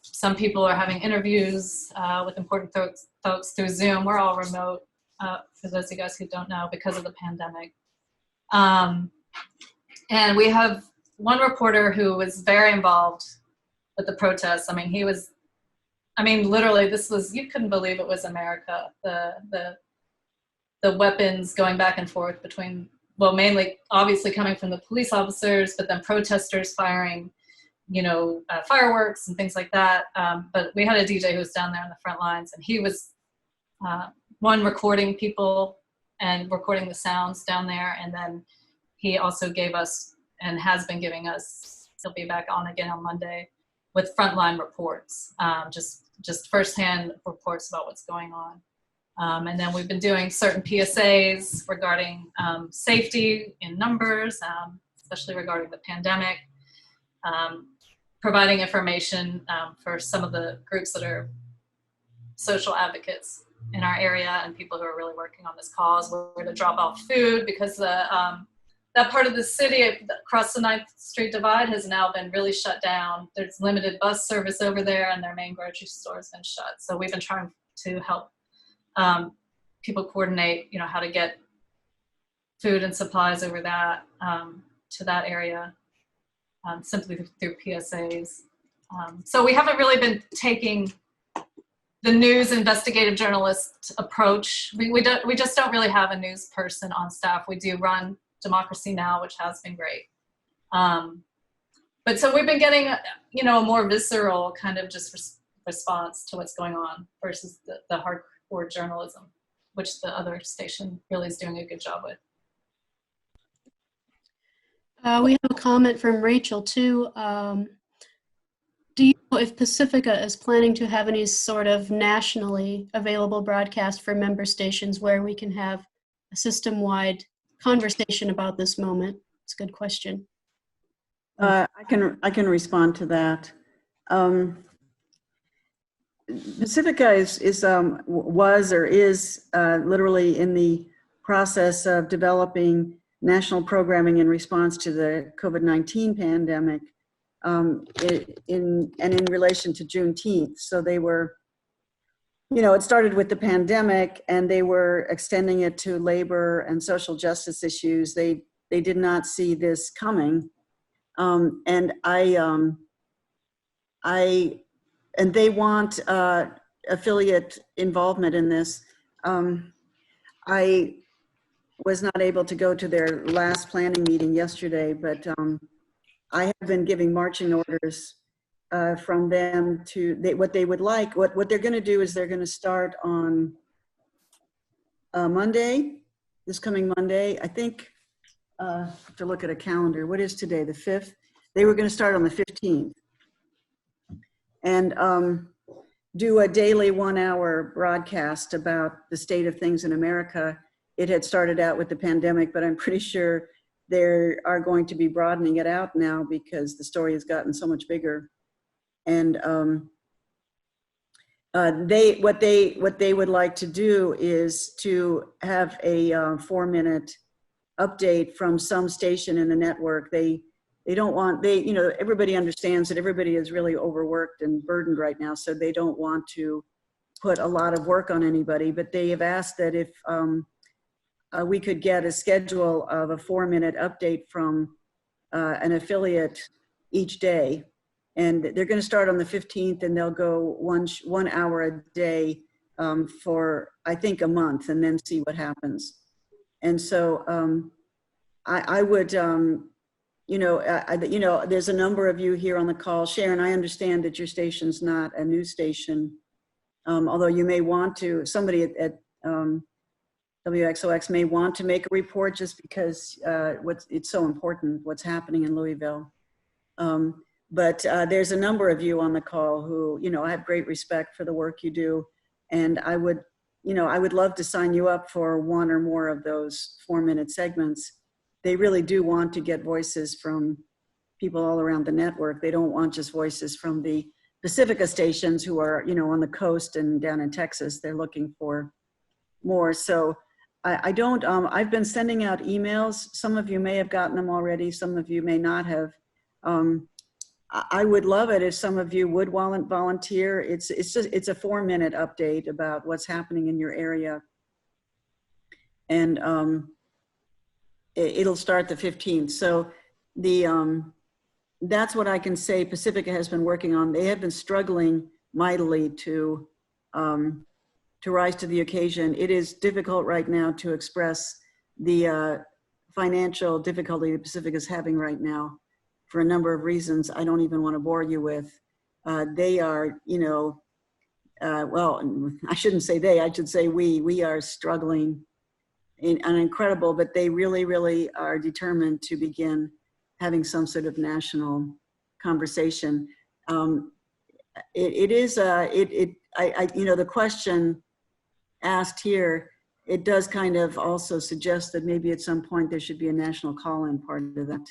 Some people are having interviews with important folks through Zoom. We're all remote, for those of you guys who don't know, because of the pandemic. And we have one reporter who was very involved with the protests. He was I mean, literally, this was, you couldn't believe it was America. The weapons going back and forth between, well, mainly obviously coming from the police officers, but then protesters firing, you know, fireworks and things like that. But we had a DJ who was down there on the front lines, and he was recording people and recording the sounds down there. And then he also gave us, and has been giving us, he'll be back on again on Monday, with frontline reports, just firsthand reports about what's going on. And then we've been doing certain PSAs regarding safety in numbers, especially regarding the pandemic, providing information for some of the groups that are social advocates in our area and people who are really working on this cause, where to drop off food, because that part of the city across the 9th Street Divide has now been really shut down. There's limited bus service over there, and their main grocery store has been shut. So we've been trying to help people coordinate, you know, how to get food and supplies over that to that area, simply through PSAs. So we haven't really been taking the news investigative journalist approach. We just don't really have a news person on staff. We do run Democracy Now!, which has been great. But so we've been getting, you know, a more visceral kind of just response to what's going on versus the hardcore journalism, which the other station really is doing a good job with. We have a comment from Rachel too. Do you know if Pacifica is planning to have any sort of nationally available broadcast for member stations where we can have a system-wide conversation about this moment? It's a good question. I can respond to that. Pacifica was literally in the process of developing national programming in response to the COVID-19 pandemic, in relation to Juneteenth. So they were, you know, it started with the pandemic, and they were extending it to labor and social justice issues. They did not see this coming, and they want affiliate involvement in this. I was not able to go to their last planning meeting yesterday, but I have been giving marching orders from them to what they would like. What they're going to do is they're going to start on Monday, this coming Monday. I think, I have to look at a calendar. What is today, the 5th? They were going to start on the 15th. And do a daily 1-hour broadcast about the state of things in America. It had started out with the pandemic, but I'm pretty sure they are going to be broadening it out now because the story has gotten so much bigger. And what they would like to do is to have a 4-minute update from some station in the network. They don't want, you know, everybody understands that everybody is really overworked and burdened right now, so they don't want to put a lot of work on anybody, but they have asked that if we could get a schedule of a 4-minute update from an affiliate each day. And they're going to start on the 15th, and they'll go 1 hour a day for, I think, a month, and then see what happens. And so I would, you know, there's a number of you here on the call. Sharon, I understand that your station's not a news station, although you may want to, somebody at WXOX may want to make a report just because it's so important what's happening in Louisville. But there's a number of you on the call who, you know, I have great respect for the work you do. And I would, you know, I would love to sign you up for one or more of those 4-minute segments. They really do want to get voices from people all around the network. They don't want just voices from the Pacifica stations who are, you know, on the coast and down in Texas. They're looking for more. So I've been sending out emails. Some of you may have gotten them already. Some of you may not have. I would love it if some of you would volunteer. It's a 4-minute update about what's happening in your area. And it'll start the 15th. So that's what I can say Pacifica has been working on. They have been struggling mightily to rise to the occasion. It is difficult right now to express the financial difficulty the Pacific is having right now for a number of reasons I don't even want to bore you with. They are, you know, well, I shouldn't say they, I should say we are struggling in an incredible, but they really, really are determined to begin having some sort of national conversation. You know, the question asked here, it does kind of also suggest that maybe at some point there should be a national call-in part of that.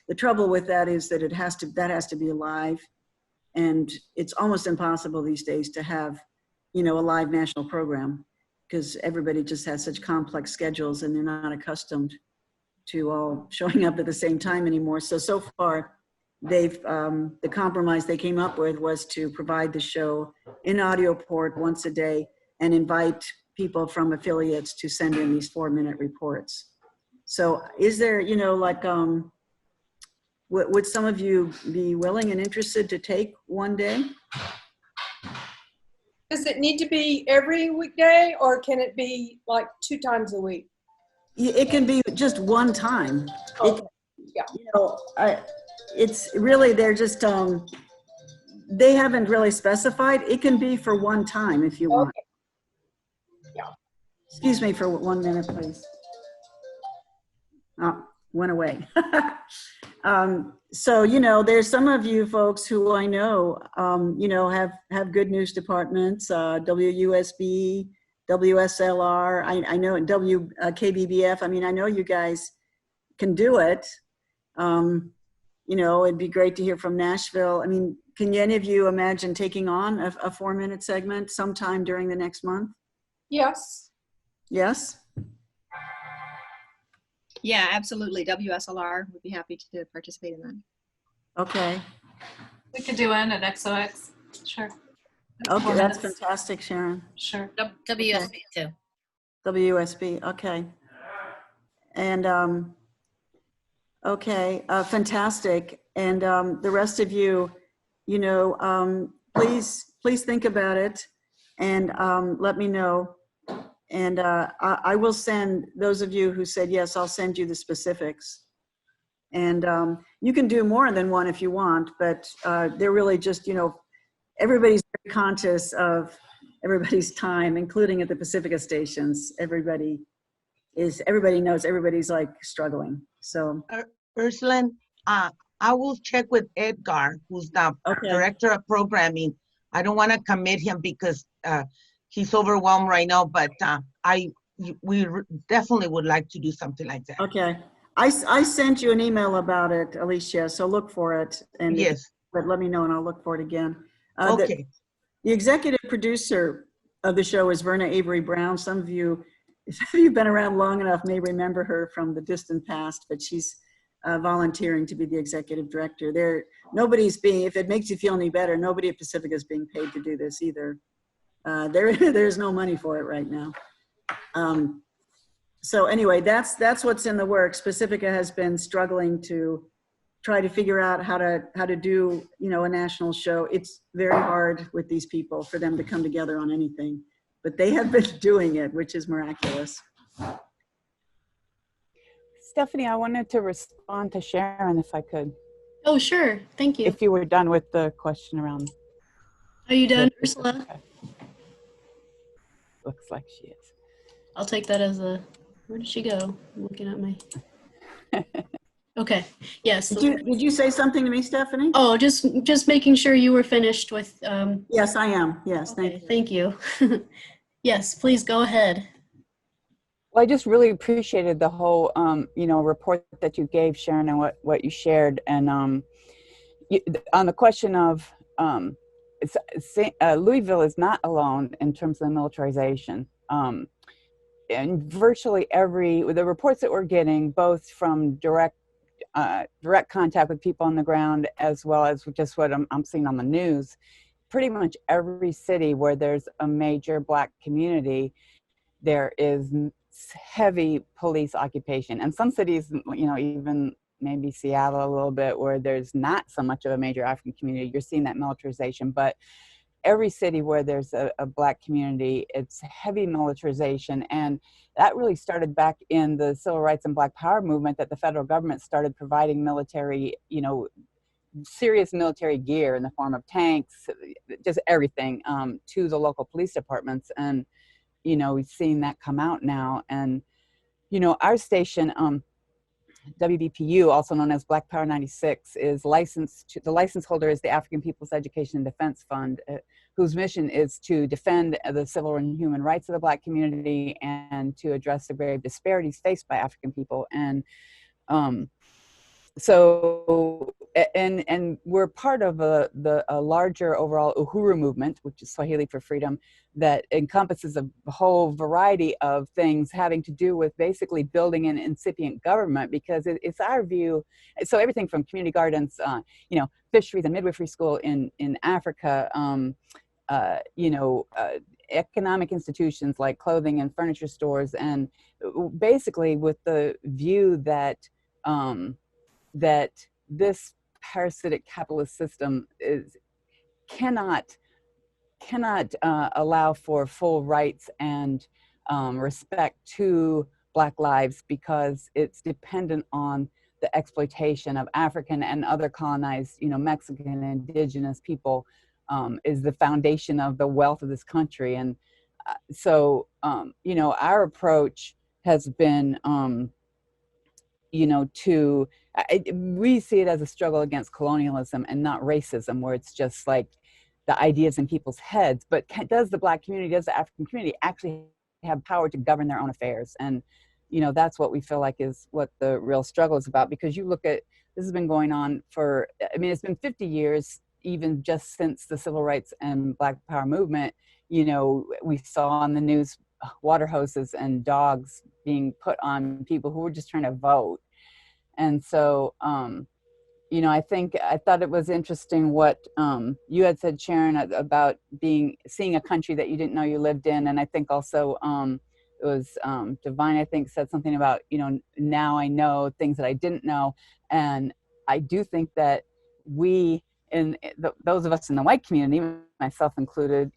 The trouble with that is that that has to be live, and it's almost impossible these days to have, you know, a live national program because everybody just has such complex schedules and they're not accustomed to all showing up at the same time anymore. So far, they've the compromise they came up with was to provide the show in audio port once a day and invite people from affiliates to send in these 4-minute reports. So is there, you know, like, would some of you be willing and interested to take one day? Does it need to be every weekday, or can it be like 2 times a week? It can be just one time. Okay. Yeah. You know, it's really, they're just, they haven't really specified. It can be for one time if you want. Okay. Yeah. Excuse me for 1 minute, please. Oh, went away. So, you know, there's some of you folks who I know, you know, have good news departments, WUSB, WSLR, I know KBBF. I mean, I know you guys can do it. You know, it'd be great to hear from Nashville. I mean, can any of you imagine taking on a 4-minute segment sometime during the next month? Yes. Yes? Yeah, absolutely. WSLR would be happy to participate in that. Okay. We could do one at XOX. Sure. Okay, 4 that's minutes. fantastic, Sharon. Sure. WSB too. WSB, okay. And, okay, fantastic. And the rest of you, you know, please think about it and let me know. And I will send those of you who said yes, I'll send you the specifics. And you can do more than one if you want, but they're really just, you know, everybody's very conscious of everybody's time, including at the Pacifica stations. Everybody knows everybody's like struggling. So Ursula, I will check with Edgar, who's the director of programming. I don't want to commit him because he's overwhelmed right now, but we definitely would like to do something like that. Okay. I sent you an email about it, Alicia, so look for it. And yes. But let me know and I'll look for it again. Okay. The executive producer of the show is Verna Avery Brown. Some of you, if you've been around long enough, may remember her from the distant past, but she's volunteering to be the executive director. If it makes you feel any better, nobody at Pacifica is being paid to do this either. There's no money for it right now. So anyway, that's what's in the works. Pacifica has been struggling to try to figure out how to do, you know, a national show. It's very hard with these people for them to come together on anything, but they have been doing it, which is miraculous. Stephanie, I wanted to respond to Sharon if I could. Oh, sure. Thank you. If you were done with the question around. Are you done, Ursula? Okay. Looks like she is. I'll take that as a, where did she go? I'm looking at my, okay, yes. Did you say something to me, Stephanie? Oh, just making sure you were finished with. Yes, I am. Yes, okay, thank you. Yes, please go ahead. Well, I just really appreciated the whole, you know, report that you gave, Sharon, and what you shared. And on the question of, Louisville is not alone in terms of the militarization. And virtually the reports that we're getting, both from direct contact with people on the ground, as well as just what I'm seeing on the news, pretty much every city where there's a major Black community, there is heavy police occupation. And some cities, you know, even maybe Seattle a little bit, where there's not so much of a major African community, you're seeing that militarization. But every city where there's a Black community, it's heavy militarization. And that really started back in the Civil Rights and Black Power movement, that the federal government started providing military, serious military gear in the form of tanks, just everything, to the local police departments. And, we've seen that come out now. And, our station, WBPU, also known as Black Power 96, is licensed to, the license holder is the African People's Education and Defense Fund, whose mission is to defend the civil and human rights of the Black community and to address the grave disparities faced by African people. And and we're part of a larger overall Uhuru movement, which is Swahili for freedom, that encompasses a whole variety of things having to do with basically building an incipient government, because it's our view. So everything from community gardens, fisheries and midwifery school in Africa, economic institutions like clothing and furniture stores, and basically with the view that that this parasitic capitalist system cannot allow for full rights and respect to Black lives, because it's dependent on the exploitation of African and other colonized, Mexican and indigenous people, is the foundation of the wealth of this country. And so, our approach has been, we see it as a struggle against colonialism and not racism, where it's just like the ideas in people's heads. But does the Black community, does the African community actually have power to govern their own affairs? And, that's what we feel like is what the real struggle is about. Because you look at, this has been going on for, it's been 50 years, even just since the Civil Rights and Black Power movement. We saw on the news water hoses and dogs being put on people who were just trying to vote. And so, I thought it was interesting what you had said, Sharon, about seeing a country that you didn't know you lived in. And I think also it was Divine, I think, said something about, now I know things that I didn't know. And I do think that we, those of us in the white community, myself included,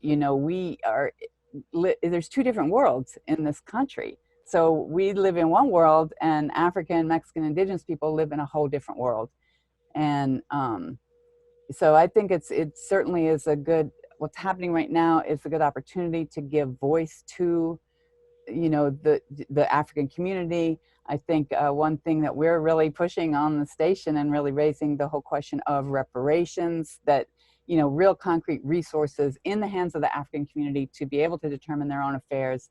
there's two different worlds in this country. So we live in one world, and African, Mexican, indigenous people live in a whole different world. And so I think it certainly is what's happening right now is a good opportunity to give voice to, the African community. I think one thing that we're really pushing on the station and really raising the whole question of reparations, that, real concrete resources in the hands of the African community to be able to determine their own affairs.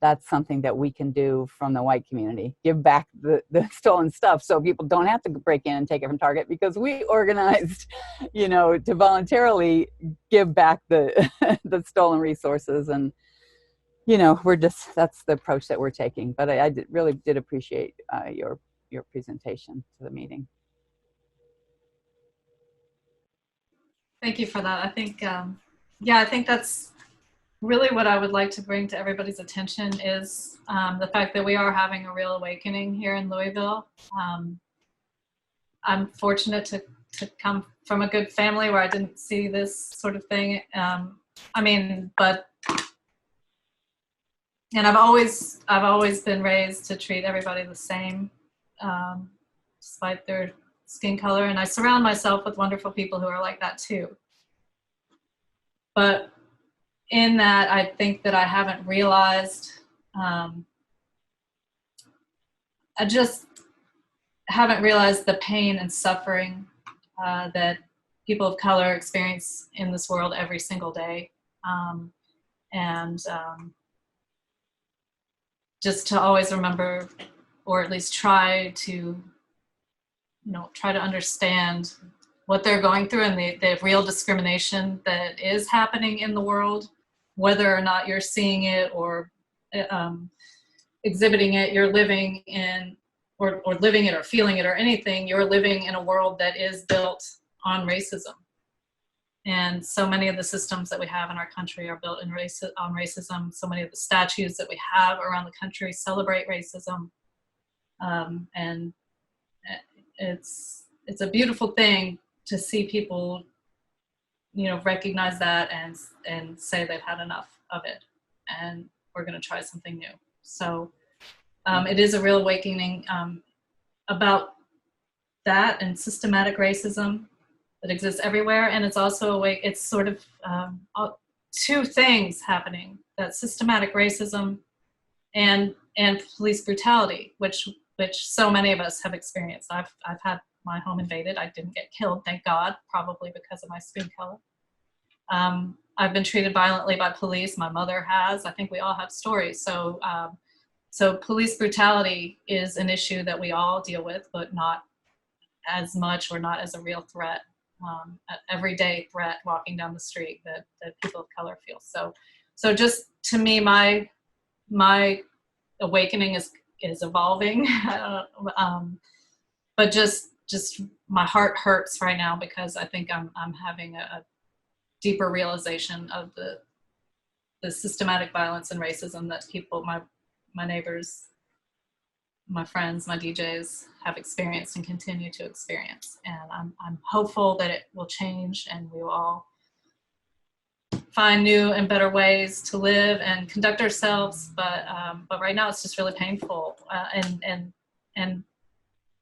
That's something that we can do from the white community. Give back the stolen stuff so people don't have to break in and take it from Target, because we organized, to voluntarily give back the stolen resources. And, that's the approach that we're taking. But I really did appreciate your presentation to the meeting. Thank you for that. I think, I think that's really what I would like to bring to everybody's attention is the fact that we are having a real awakening here in Louisville. I'm fortunate to come from a good family where I didn't see this sort of thing. And I've always been raised to treat everybody the same, despite their skin color. And I surround myself with wonderful people who are like that too. But in that, I think that I haven't realized, I just haven't realized the pain and suffering that people of color experience in this world every single day. Just to always remember, or at least try to understand what they're going through and the real discrimination that is happening in the world, whether or not you're seeing it or exhibiting it, you're living in, or living it or feeling it or anything, you're living in a world that is built on racism. And so many of the systems that we have in our country are built on racism. So many of the statues that we have around the country celebrate racism. And it's a beautiful thing to see people recognize that and say they've had enough of it, and we're going to try something new. So it is a real awakening about that and systematic racism that exists everywhere. And it's also it's sort of two things happening: that systematic racism and police brutality, which so many of us have experienced. I've had my home invaded. I didn't get killed, thank God, probably because of my skin color. I've been treated violently by police. My mother has. I think we all have stories. So police brutality is an issue that we all deal with, but not as much or not as a real threat, an everyday threat walking down the street that people of color feel. So just to me, my awakening is evolving, but just my heart hurts right now because I think I'm having a deeper realization of the systematic violence and racism that people, my neighbors, my friends, my DJs have experienced and continue to experience. And I'm hopeful that it will change and we will all find new and better ways to live and conduct ourselves. But right now it's just really painful. And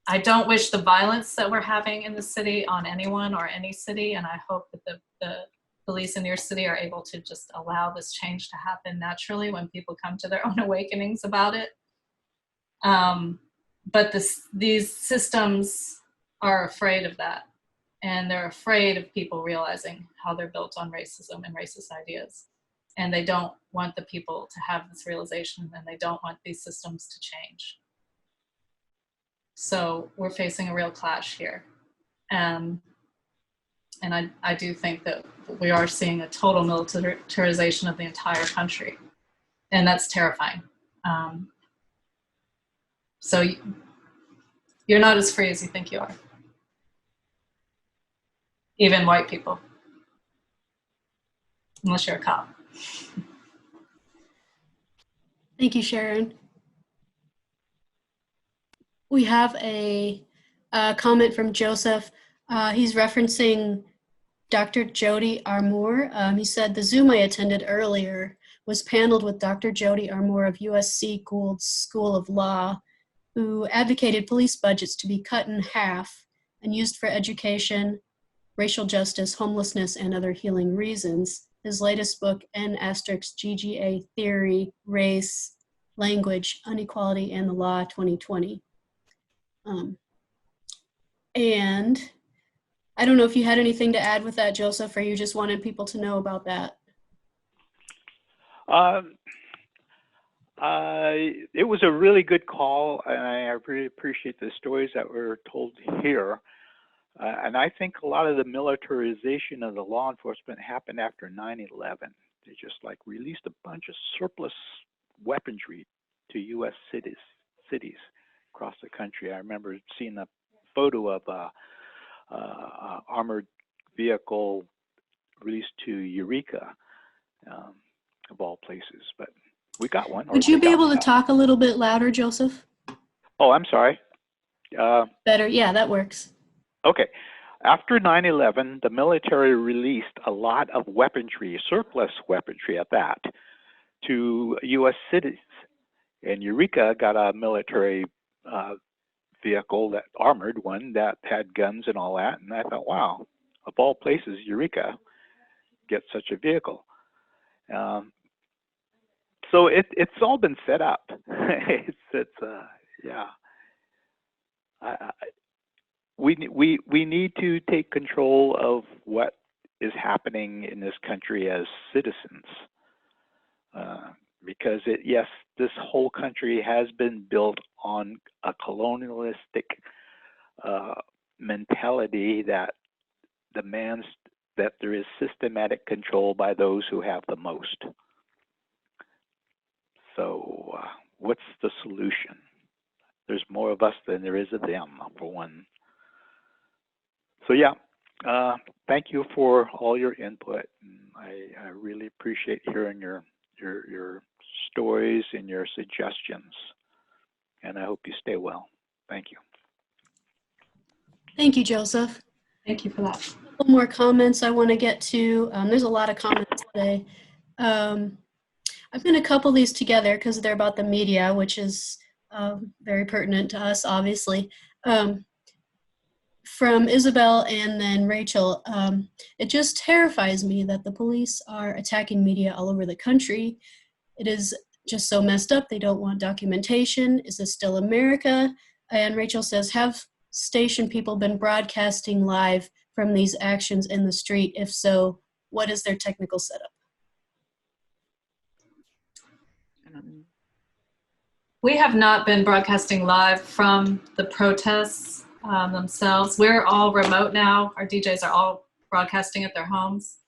I don't wish the violence that we're having in the city on anyone or any city. And I hope that the police in your city are able to just allow this change to happen naturally when people come to their own awakenings about it. But these systems are afraid of that. And they're afraid of people realizing how they're built on racism and racist ideas. And they don't want the people to have this realization, and they don't want these systems to change. So we're facing a real clash here. And I do think that we are seeing a total militarization of the entire country. And that's terrifying. So you're not as free as you think you are. Even white people, unless you're a cop. Thank you, Sharon. We have a comment from Joseph. He's referencing Dr. Jody Armour. He said, the Zoom I attended earlier was paneled with Dr. Jody Armour of USC Gould's School of Law, who advocated police budgets to be cut in half and used for education, racial justice, homelessness, and other healing reasons. His latest book, N*GGA Theory, Race, Language, Inequality, and the Law, 2020. And I don't know if you had anything to add with that, Joseph, or you just wanted people to know about that. It was a really good call, and I really appreciate the stories that were told here. And I think a lot of the militarization of the law enforcement happened after 9/11. They just like released a bunch of surplus weaponry to U.S. cities across the country. I remember seeing a photo of a armored vehicle released to Eureka, of all places. But we got one. Would you be able to talk a little bit louder, Joseph? Oh, I'm sorry. Better, yeah, that works. Okay. After 9/11, the military released a lot of weaponry, surplus weaponry at that, to U.S. cities. And Eureka got a military vehicle, that armored one, that had guns and all that. And I thought, wow, of all places, Eureka gets such a vehicle. So it's all been set up. Yeah. We need to take control of what is happening in this country as citizens, because yes, this whole country has been built on a colonialistic mentality that demands that there is systematic control by those who have the most. So what's the solution? There's more of us than there is of them, for one. So yeah, thank you for all your input. I really appreciate hearing your stories and your suggestions. And I hope you stay well. Thank you. Thank you, Joseph. Thank you for that. couple more comments I want to get to. There's a lot of comments today. I'm going to couple these together because they're about the media, which is very pertinent to us, obviously. From Isabel and then Rachel, it just terrifies me that the police are attacking media all over the country. It is just so messed up. They don't want documentation. Is this still America? And Rachel says, have station people been broadcasting live from these actions in the street? If so, what is their technical setup? We have not been broadcasting live from the protests themselves. We're all remote now. Our DJs are all broadcasting at their homes.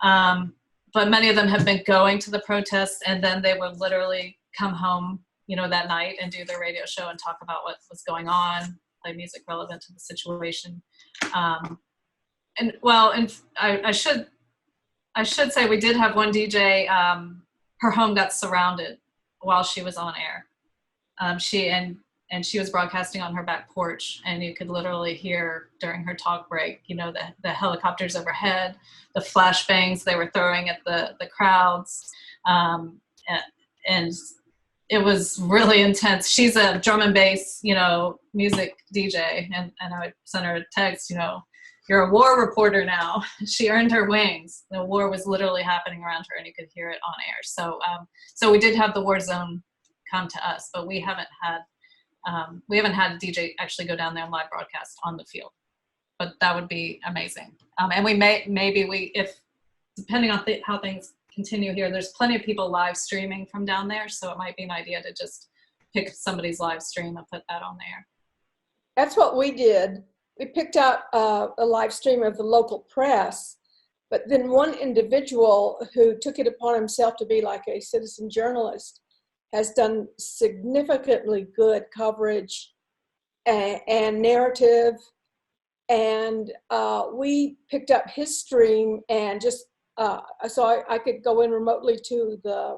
But many of them have been going to the protests, and then they would literally come home, you know, that night and do their radio show and talk about what was going on, play music relevant to the situation. And I should say we did have one DJ, her home got surrounded while she was on air. She was broadcasting on her back porch, and you could literally hear during her talk break, you know, the helicopters overhead, the flashbangs they were throwing at the crowds. And it was really intense. She's a drum and bass, you know, music DJ. And I would send her a text, you know, you're a war reporter now. She earned her wings. The war was literally happening around her, and you could hear it on air. So we did have the war zone come to us, but we haven't had a DJ actually go down there and live broadcast on the field, but that would be amazing. And we if depending on how things continue here, there's plenty of people live streaming from down there, so it might be an idea to just pick somebody's live stream and put that on there. That's what we did. We picked out a live stream of the local press, but then one individual who took it upon himself to be like a citizen journalist has done significantly good coverage and narrative. And we picked up his stream and just, so I could go in remotely to the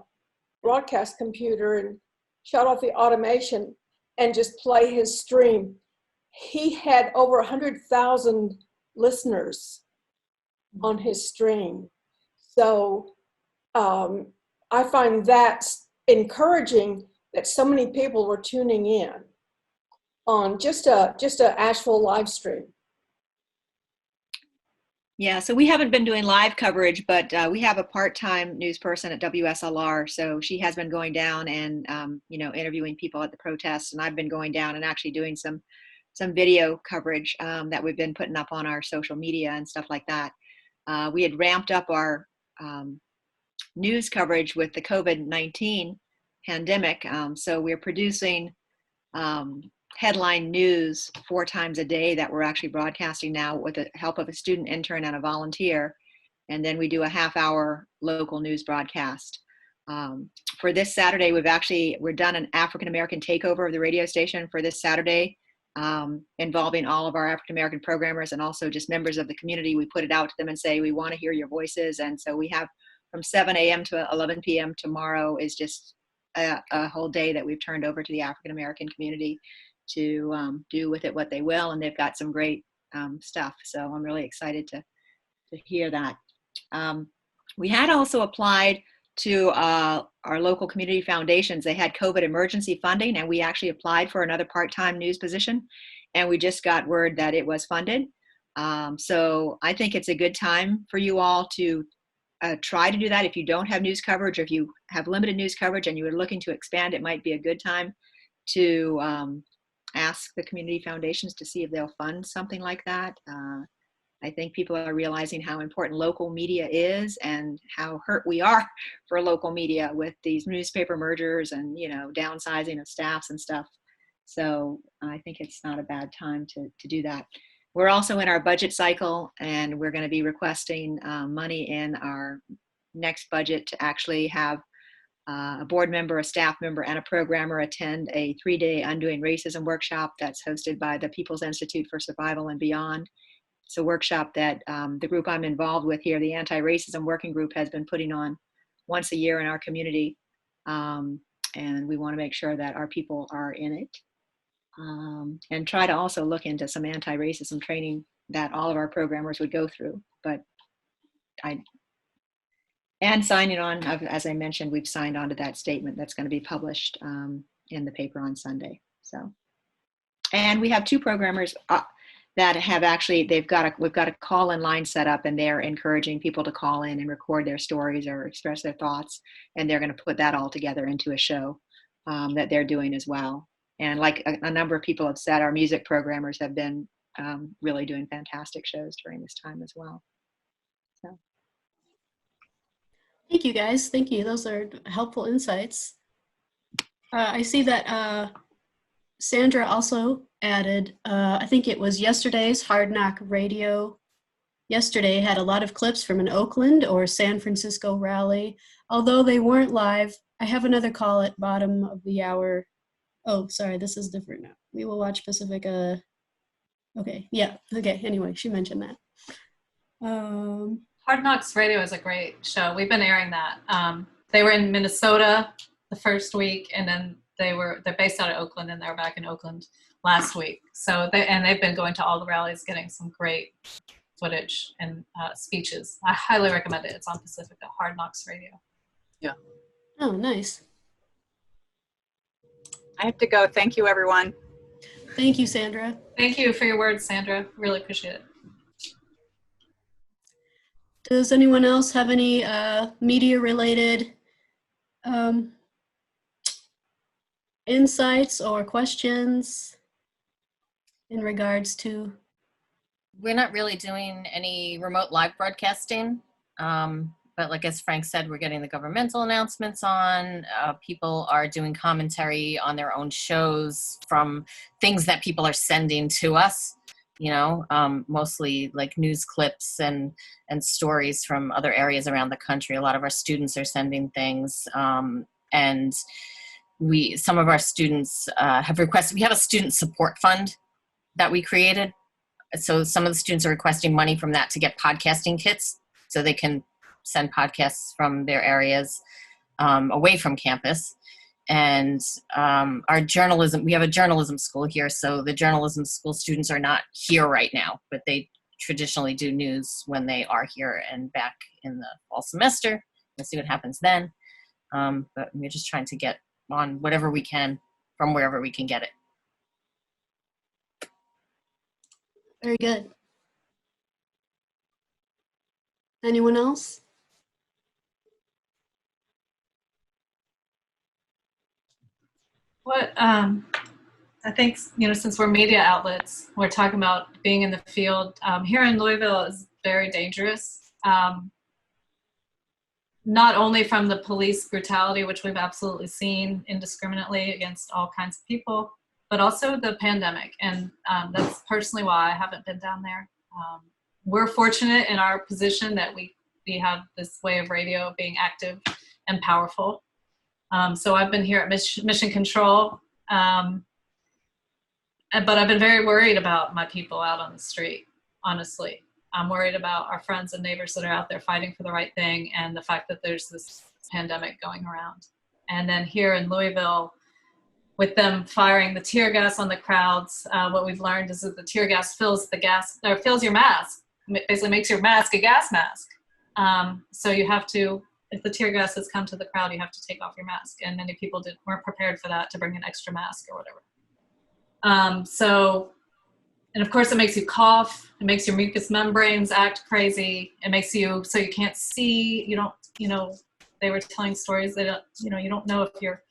broadcast computer and shut off the automation and just play his stream. He had over 100,000 listeners on his stream. So I find that encouraging that so many people were tuning in on just a Asheville live stream. Yeah, so we haven't been doing live coverage, but we have a part-time news person at WSLR. So she has been going down and you know, interviewing people at the protests, and I've been going down and actually doing some video coverage that we've been putting up on our social media and stuff like that. We had ramped up our news coverage with the COVID-19 pandemic. So we're producing headline news 4 times a day that we're actually broadcasting now with the help of a student intern and a volunteer. And then we do a half-hour local news broadcast. For this Saturday, we're done an African-American takeover of the radio station for this Saturday, involving all of our African-American programmers and also just members of the community. We put it out to them and say, we want to hear your voices. And so we have from 7 a.m. to 11 p.m. tomorrow is just a whole day that we've turned over to the African-American community to do with it what they will. And they've got some great stuff. So I'm really excited to hear that. We had also applied to our local community foundations. They had COVID emergency funding, and we actually applied for another part-time news position, and we just got word that it was funded. So I think it's a good time for you all to try to do that. If you don't have news coverage, or if you have limited news coverage and you are looking to expand, it might be a good time to ask the community foundations to see if they'll fund something like that. I think people are realizing how important local media is and how hurt we are for local media with these newspaper mergers and, you know, downsizing of staffs and stuff. So I think it's not a bad time to do that. We're also in our budget cycle, and we're going to be requesting money in our next budget to actually have a board member, a staff member, and a programmer attend a 3-day Undoing Racism workshop that's hosted by the People's Institute for Survival and Beyond. It's a workshop that the group I'm involved with here, the Anti-Racism Working Group, has been putting on once a year in our community. And we want to make sure that our people are in it. And try to also look into some anti-racism training that all of our programmers would go through. But and signing on, as I mentioned, we've signed on to that statement that's going to be published in the paper on Sunday. So, and we have two programmers that have actually, we've got a call-in line set up, and they're encouraging people to call in and record their stories or express their thoughts, and they're going to put that all together into a show that they're doing as well. And like a number of people have said, our music programmers have been really doing fantastic shows during this time as well. So. Thank you, guys. Thank you. Those are helpful insights. I see that Sandra also added, I think it was yesterday's Hard Knock Radio. Yesterday had a lot of clips from an Oakland or San Francisco rally. Although they weren't live, I have another call at bottom of the hour. Oh, sorry, this is different now. We will watch Pacifica. Okay, yeah, okay, anyway, she mentioned that. Hard Knocks Radio is a great show. We've been airing that. They were in Minnesota the first week, and then they're based out of Oakland, and they're back in Oakland last week. So they've been going to all the rallies, getting some great footage and speeches. I highly recommend it. It's on Pacifica, Hard Knocks Radio. Yeah. Oh, nice. I have to go. Thank you, everyone. Thank you, Sandra. Thank you for your words, Sandra. Really appreciate it. Does anyone else have any media-related insights or questions in regards to? We're not really doing any remote live broadcasting, but like as Frank said, we're getting the governmental announcements on. People are doing commentary on their own shows from things that people are sending to us, you know, mostly like news clips and stories from other areas around the country. A lot of our students are sending things, and some of our students have requested, we have a student support fund that we created. So some of the students are requesting money from that to get podcasting kits so they can send podcasts from their areas away from campus. And our journalism, we have a journalism school here, so the journalism school students are not here right now, but they traditionally do news when they are here and back in the fall semester. We'll see what happens then. But we're just trying to get on whatever we can from wherever we can get it. Very good. Anyone else? What I think, you know, since we're media outlets, we're talking about being in the field. Here in Louisville is very dangerous. Not only from the police brutality, which we've absolutely seen indiscriminately against all kinds of people, but also the pandemic. And that's personally why I haven't been down there. We're fortunate in our position that we have this way of radio being active and powerful. So I've been here at Mission Control, but I've been very worried about my people out on the street, honestly. I'm worried about our friends and neighbors that are out there fighting for the right thing, and the fact that there's this pandemic going around. And then here in Louisville, with them firing the tear gas on the crowds, what we've learned is that the tear gas fills your mask. It basically makes your mask a gas mask. So you have to, if the tear gas has come to the crowd, you have to take off your mask. And many people weren't prepared for that, to bring an extra mask or whatever. And of course it makes you cough. It makes your mucous membranes act crazy. It makes you, so you can't see, they were telling stories that, you don't know if you're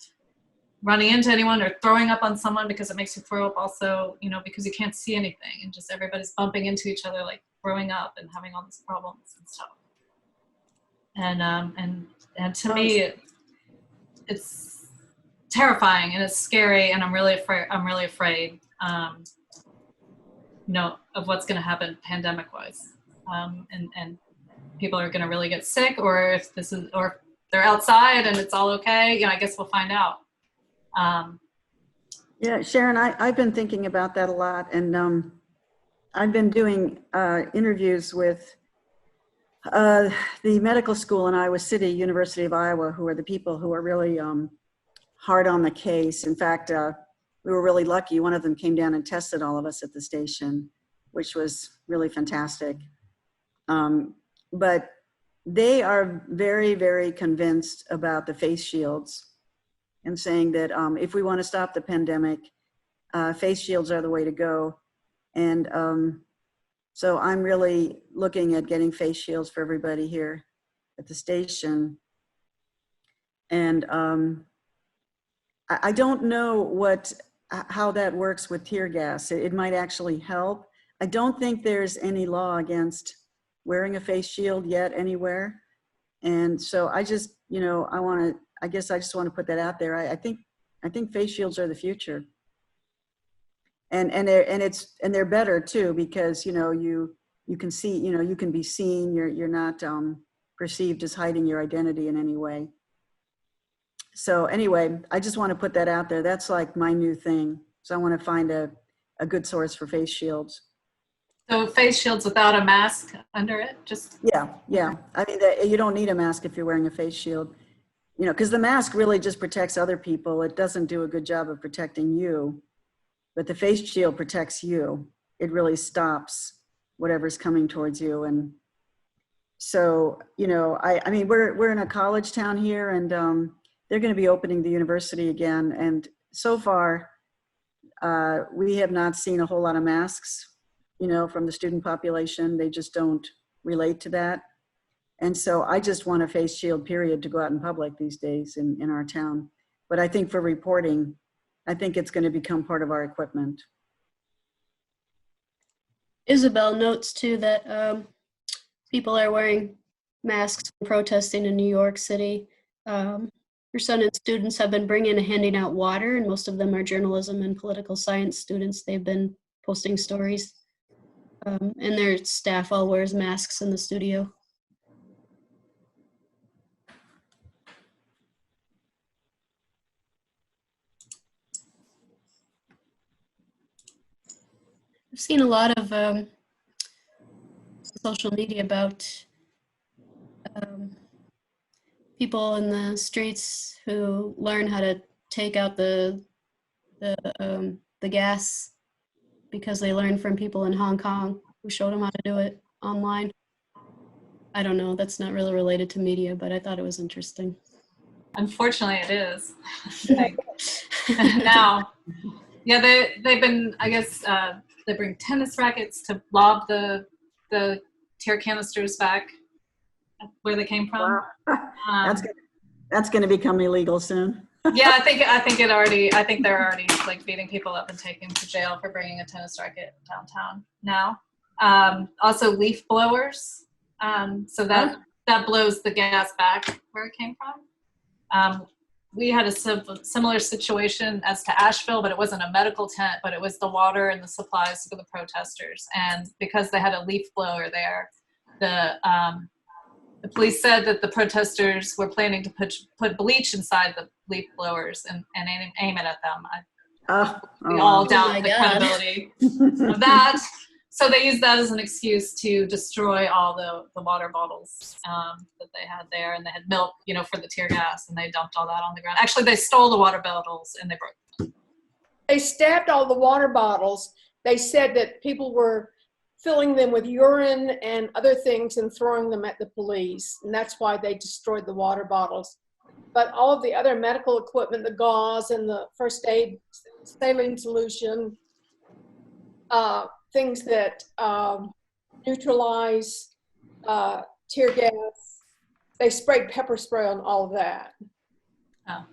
running into anyone or throwing up on someone, because it makes you throw up also, because you can't see anything, and just everybody's bumping into each other, like throwing up and having all these problems and stuff. And to me, it's terrifying and it's scary, and I'm really afraid, of what's going to happen pandemic wise. And people are going to really get sick, or if they're outside and it's all okay, I guess we'll find out. Yeah, Sharon, I've been thinking about that a lot, and I've been doing interviews with the medical school in Iowa City, University of Iowa, who are the people who are really hard on the case. In fact, we were really lucky. One of them came down and tested all of us at the station. which was really fantastic. But they are very, very convinced about the face shields and saying that if we want to stop the pandemic, face shields are the way to go. And so I'm really looking at getting face shields for everybody here at the station. And I don't know how that works with tear gas. It might actually help. I don't think there's any law against wearing a face shield yet anywhere. And so I just, I guess I just want to put that out there. I think face shields are the future. And they're better too, because, you can see, you can be seen, you're not perceived as hiding your identity in any way. So anyway, I just want to put that out there. That's like my new thing. So I want to find a good source for face shields. So face shields without a mask under it, just? Yeah. I mean, you don't need a mask if you're wearing a face shield, because the mask really just protects other people. It doesn't do a good job of protecting you, but the face shield protects you. It really stops whatever's coming towards you. And so, I mean, we're in a college town here, and they're going to be opening the university again. And so far, we have not seen a whole lot of masks, from the student population. They just don't relate to that. And so I just want a face shield, period, to go out in public these days in our town. But I think for reporting, I think it's going to become part of our equipment. Isabel notes too that people are wearing masks when protesting in New York City. Her son and students have been bringing and handing out water, and most of them are journalism and political science students. They've been posting stories, and their staff all wears masks in the studio. I've seen a lot of social media about people in the streets who learn how to take out the gas because they learned from people in Hong Kong who showed them how to do it online. I don't know, that's not really related to media, but I thought it was interesting. Unfortunately, it is. Now, yeah, they've been, I guess, they bring tennis rackets to lob the tear canisters back where they came from. Wow. That's going to become illegal soon. Yeah, I think they're already like beating people up and taking them to jail for bringing a tennis racket downtown now. Also leaf blowers. So that blows the gas back where it came from. We had a similar situation as to Asheville, but it wasn't a medical tent, but it was the water and the supplies for the protesters. And because they had a leaf blower there, the police said that the protesters were planning to put bleach inside the leaf blowers and aim it at them. We all doubt the credibility of that. So they used that as an excuse to destroy all the water bottles that they had there, and they had milk, for the tear gas, and they dumped all that on the ground. Actually, they stole the water bottles and they broke them. They stabbed all the water bottles. They said that people were filling them with urine and other things and throwing them at the police, and that's why they destroyed the water bottles. But all of the other medical equipment, the gauze and the first aid saline solution, things that neutralize tear gas, they sprayed pepper spray on all of that. Oh.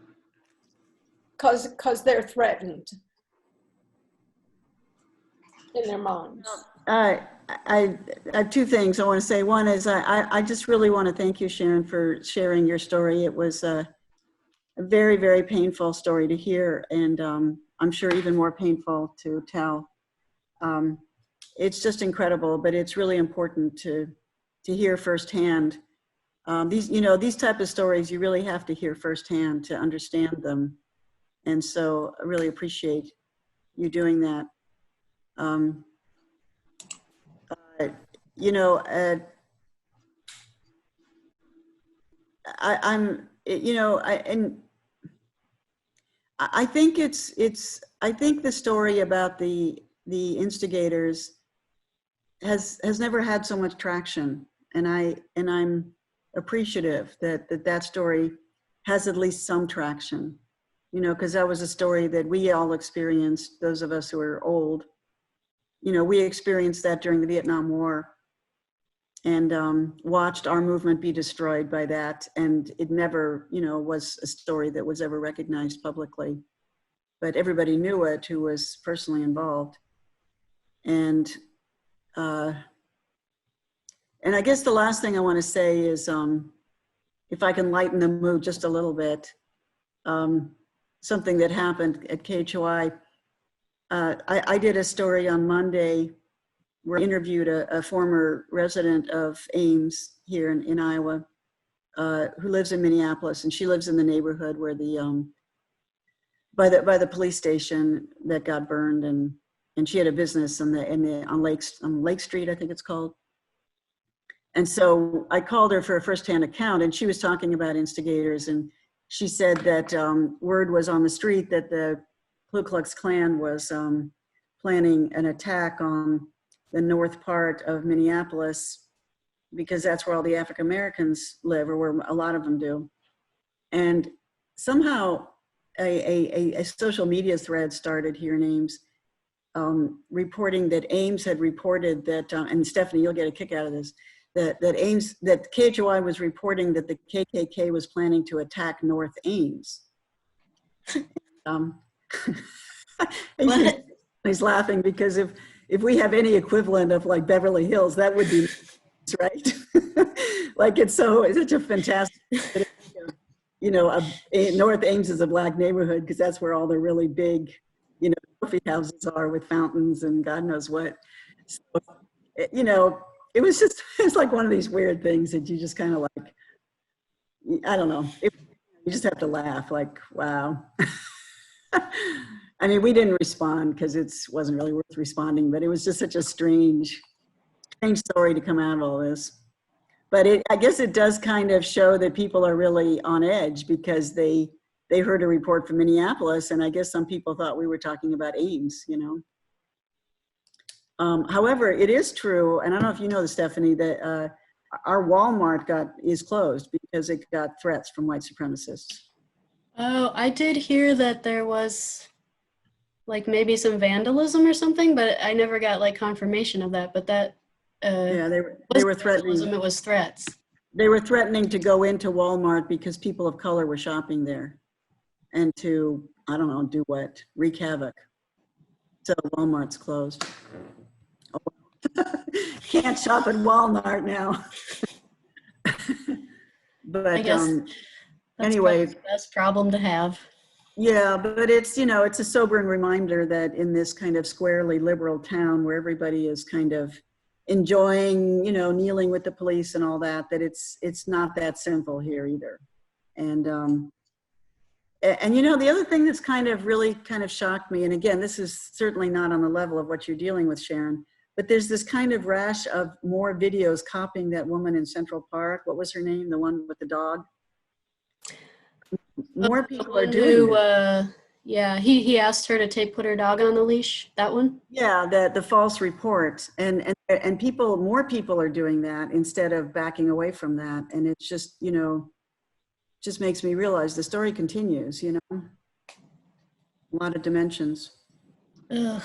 Because they're threatened in their minds. I have two things I want to say. One is I just really want to thank you, Sharon, for sharing your story. It was a very, very painful story to hear, and I'm sure even more painful to tell. It's just incredible, but it's really important to hear firsthand. These type of stories, you really have to hear firsthand to understand them. And so I really appreciate you doing that. I think I think the story about the instigators has never had so much traction, and I'm appreciative that story has at least some traction, you know, because that was a story that we all experienced. Those of us who are old, you know, we experienced that during the Vietnam War, and watched our movement be destroyed by that, and it never, you know, was a story that was ever recognized publicly, but everybody knew it who was personally involved. And I guess the last thing I want to say is, if I can lighten the mood just a little bit, something that happened at KHOI. I did a story on Monday where I interviewed a former resident of Ames here in Iowa, who lives in Minneapolis, and she lives in the neighborhood where by the police station that got burned, and she had a business on Lake Street, I think it's called. And so I called her for a firsthand account, and she was talking about instigators, and she said that word was on the street that the Ku Klux Klan was planning an attack on the north part of Minneapolis, because that's where all the African Americans live, or where a lot of them do. And somehow a social media thread started here in Ames, reporting that Ames had reported that, and Stephanie, you'll get a kick out of this, that KHOI was reporting that the KKK was planning to attack North Ames. He's laughing because if we have any equivalent of like Beverly Hills, that would be right. Like it's such a fantastic, you know, North Ames is a Black neighborhood because that's where all the really big, you know, trophy houses are with fountains and God knows what. So, you know, it's like one of these weird things that you just kind of like, I don't know, you just have to laugh, like, wow. I mean, we didn't respond because it wasn't really worth responding, but it was just such a strange story to come out of all this. But I guess it does kind of show that people are really on edge because they heard a report from Minneapolis, and I guess some people thought we were talking about Ames, you know. However, it is true, and I don't know if you know this, Stephanie, that our Walmart is closed because it got threats from white supremacists. Oh, I did hear that there was like maybe some vandalism or something, but I never got like confirmation of that. But that yeah, they were threatening. It was threats. They were threatening to go into Walmart because people of color were shopping there, and to, I don't know, do what? Wreak havoc. So Walmart's closed. Oh. Can't shop at Walmart now. But I guess anyway, the best problem to have. Yeah, but it's, you know, it's a sobering reminder that in this kind of squarely liberal town where everybody is kind of enjoying, you know, kneeling with the police and all that, that it's not that simple here either. And you know, the other thing that's really shocked me, and again, this is certainly not on the level of what you're dealing with, Sharon, but there's this kind of rash of more videos copying that woman in Central Park. What was her name? The one with the dog? More people are doing it. Yeah, he asked her to put her dog on the leash, that one? Yeah, the false report. And more people are doing that instead of backing away from that. And it's just, you know, just makes me realize the story continues, you know, a lot of dimensions. Ugh.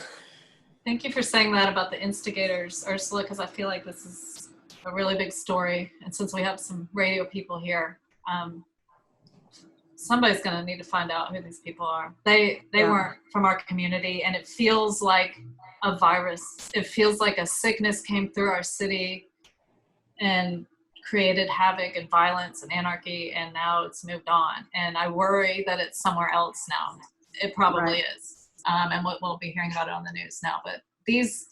Thank you for saying that about the instigators, Ursula, because I feel like this is a really big story. And since we have some radio people here, somebody's going to need to find out who these people are. They weren't from our community, and it feels like a virus. It feels like a sickness came through our city and created havoc and violence and anarchy, and now it's moved on. And I worry that it's somewhere else now. It probably is. And we'll be hearing about it on the news now. But these,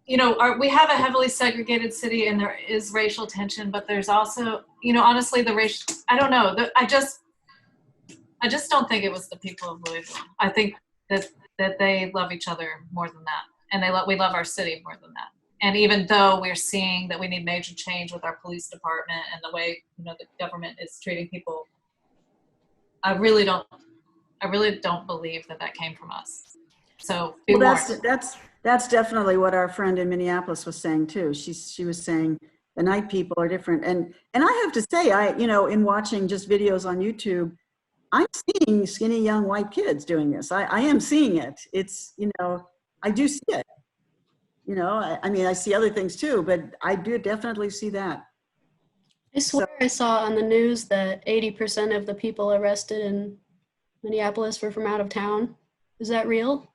you know, we have a heavily segregated city, and there is racial tension, but there's also, you know, honestly, the racial, I don't know. I just don't think it was the people of Louisville. I think that they love each other more than that. And we love our city more than that. And even though we're seeing that we need major change with our police department and the way, you know, the government is treating people, I really don't believe that came from us. So be warned. That's definitely what our friend in Minneapolis was saying too. She was saying the night people are different. And I have to say, in watching just videos on YouTube, I'm seeing skinny young white kids doing this. I am seeing it. It's, I do see it. I mean, I see other things too, but I do definitely see that. I swear I saw on the news that 80% of the people arrested in Minneapolis were from out of town. Is that real?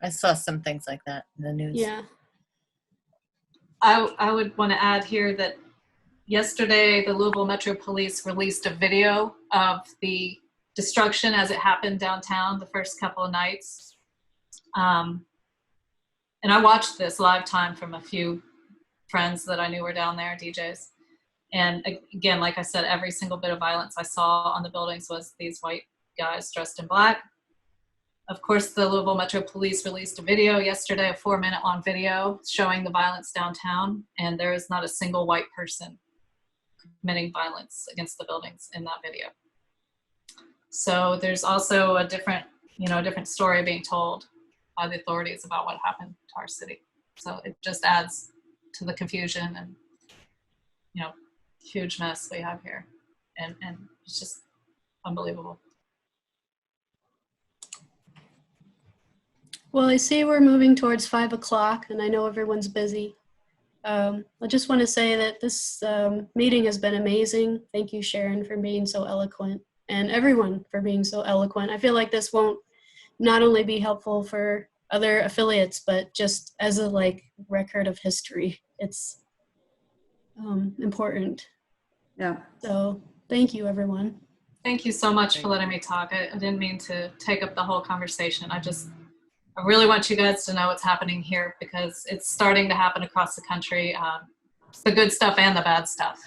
I saw some things like that in the news. Yeah. I would want to add here that yesterday the Louisville Metro Police released a video of the destruction as it happened downtown the first couple of nights. And I watched this live time from a few friends that I knew were down there, DJs. And again, like I said, every single bit of violence I saw on the buildings was these white guys dressed in black. Of course, the Louisville Metro Police released a video yesterday, a 4-minute long video showing the violence downtown, and there is not a single white person committing violence against the buildings in that video. So there's also a different story being told by the authorities about what happened to our city. So it just adds to the confusion and, huge mess we have here. And it's just unbelievable. Well, I see we're moving towards 5 o'clock, and I know everyone's busy. I just want to say that this meeting has been amazing. Thank you, Sharon, for being so eloquent, and everyone for being so eloquent. I feel like this won't not only be helpful for other affiliates, but just as a record of history. It's important. Yeah. So thank you, everyone. Thank you so much for letting me talk. I didn't mean to take up the whole conversation. I really want you guys to know what's happening here, because it's starting to happen across the country. The good stuff and the bad stuff.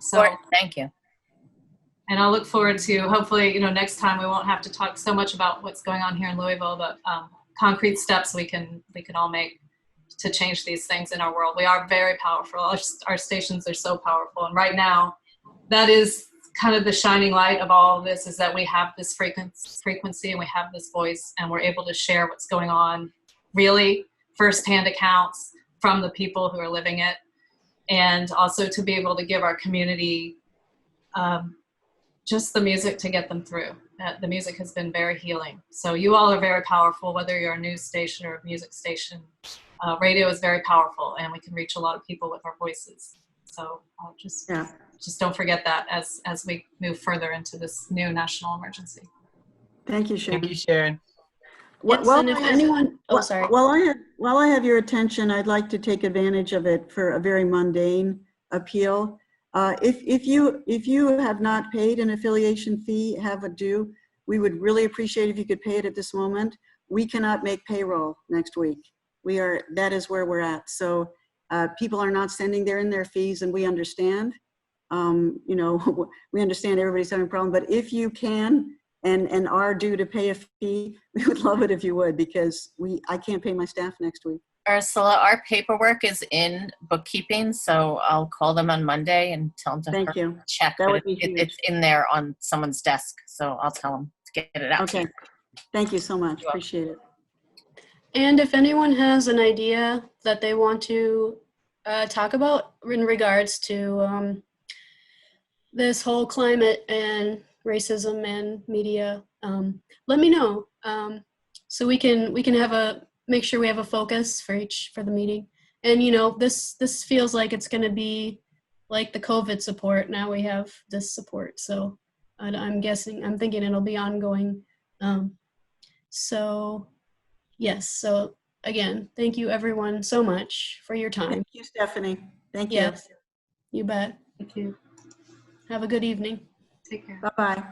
So thank you. And I'll look forward to, hopefully, next time we won't have to talk so much about what's going on here in Louisville, but concrete steps we can all make to change these things in our world. We are very powerful. Our stations are so powerful. And right now, that is kind of the shining light of all of this, is that we have this frequency and we have this voice, and we're able to share what's going on, really firsthand accounts from the people who are living it, and also to be able to give our community just the music to get them through. The music has been very healing. So you all are very powerful, whether you're a news station or a music station. Radio is very powerful, and we can reach a lot of people with our voices. So just don't forget that as we move further into this new national emergency. Thank you, Sharon. Thank you, Sharon. And if anyone, sorry. While I have your attention, I'd like to take advantage of it for a very mundane appeal. If you have not paid an affiliation fee, have a due, we would really appreciate if you could pay it at this moment. We cannot make payroll next week. That is where we're at. So people are not sending their fees, and we understand. We understand everybody's having a problem, but if you can and are due to pay a fee, we would love it if you would, because I can't pay my staff next week. Ursula, our paperwork is in bookkeeping, so I'll call them on Monday and tell them to check. That would be huge. It's in there on someone's desk, so I'll tell them to get it out. Okay. Thank you so much. Appreciate it. And if anyone has an idea that they want to talk about in regards to this whole climate and racism and media, let me know, so we can make sure we have a focus for the meeting. And this feels like it's going to be like the COVID support. Now we have this support, so I'm thinking it'll be ongoing. So yes, so again, thank you everyone so much for your time. Thank you, Stephanie. Thank you. Yes, you bet. Thank you. Have a good evening. Take care. Bye-bye.